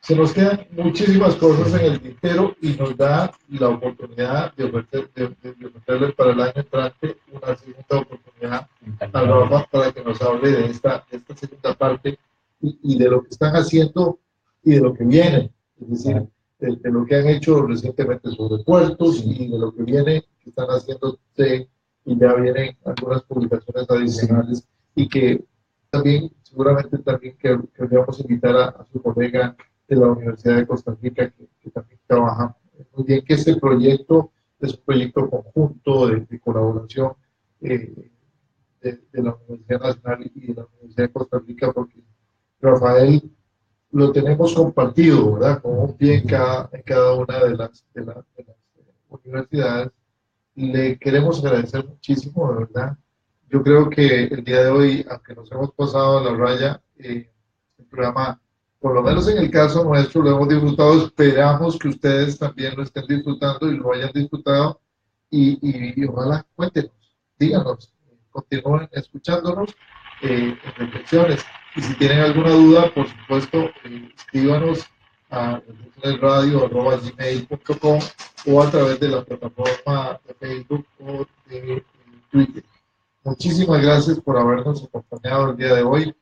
Se nos quedan muchísimas cosas en el tintero y nos da la oportunidad de ofrecerle para el año entrante una segunda oportunidad a Rafa para que nos hable de esta segunda parte y de lo que están haciendo y de lo que viene. Es decir, de lo que han hecho recientemente sobre puertos y de lo que viene, que están haciendo y ya vienen algunas publicaciones adicionales y que también, seguramente también querríamos invitar a su colega de la Universidad de Costa Rica, que también trabaja muy bien, que este proyecto es un proyecto conjunto de colaboración de la Universidad Nacional y de la Universidad de Costa Rica, porque Rafael lo tenemos compartido, ¿verdad?, con un pie en cada una de las universidades. Le queremos agradecer muchísimo, de verdad. Yo creo que el día de hoy, aunque nos hemos pasado a la raya, el programa, por lo menos en el caso nuestro, lo hemos disfrutado. Esperamos que ustedes también lo estén disfrutando y lo hayan disfrutado. Y ojalá cuéntenos, díganos, continúen escuchándonos en reflexiones. Y si tienen alguna duda, por supuesto, escríbanos a radio@gmail.com o a través de la plataforma de Facebook o de Twitter. Muchísimas gracias por habernos acompañado el día de hoy.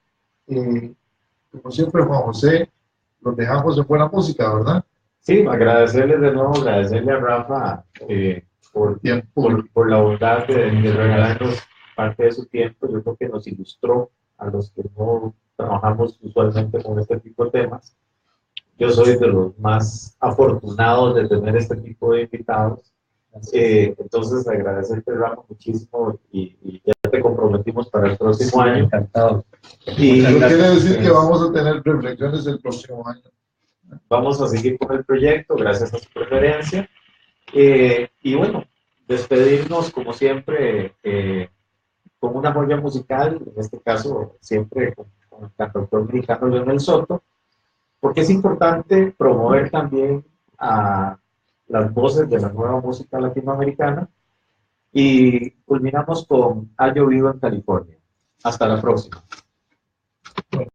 Como siempre, Juan José, los dejamos en buena música, ¿verdad? Sí, agradecerles de nuevo, agradecerle a Rafa por la bondad de regalarnos parte de su tiempo. Yo creo que nos ilustró a los que no trabajamos usualmente con este tipo de temas. Yo soy de los más afortunados de tener este tipo de invitados. Entonces, agradecerte, Rafa, muchísimo y ya te comprometimos para el próximo año. Encantado. Y eso quiere decir que vamos a tener reflexiones el próximo año. Vamos a seguir con el proyecto, gracias a su preferencia. Y bueno, despedirnos como siempre con una joya musical, en este caso siempre con el cantautor mexicano Leonel Soto, porque es importante promover también a las voces de la nueva música latinoamericana. Y culminamos con Ha llovido en California. Hasta la próxima.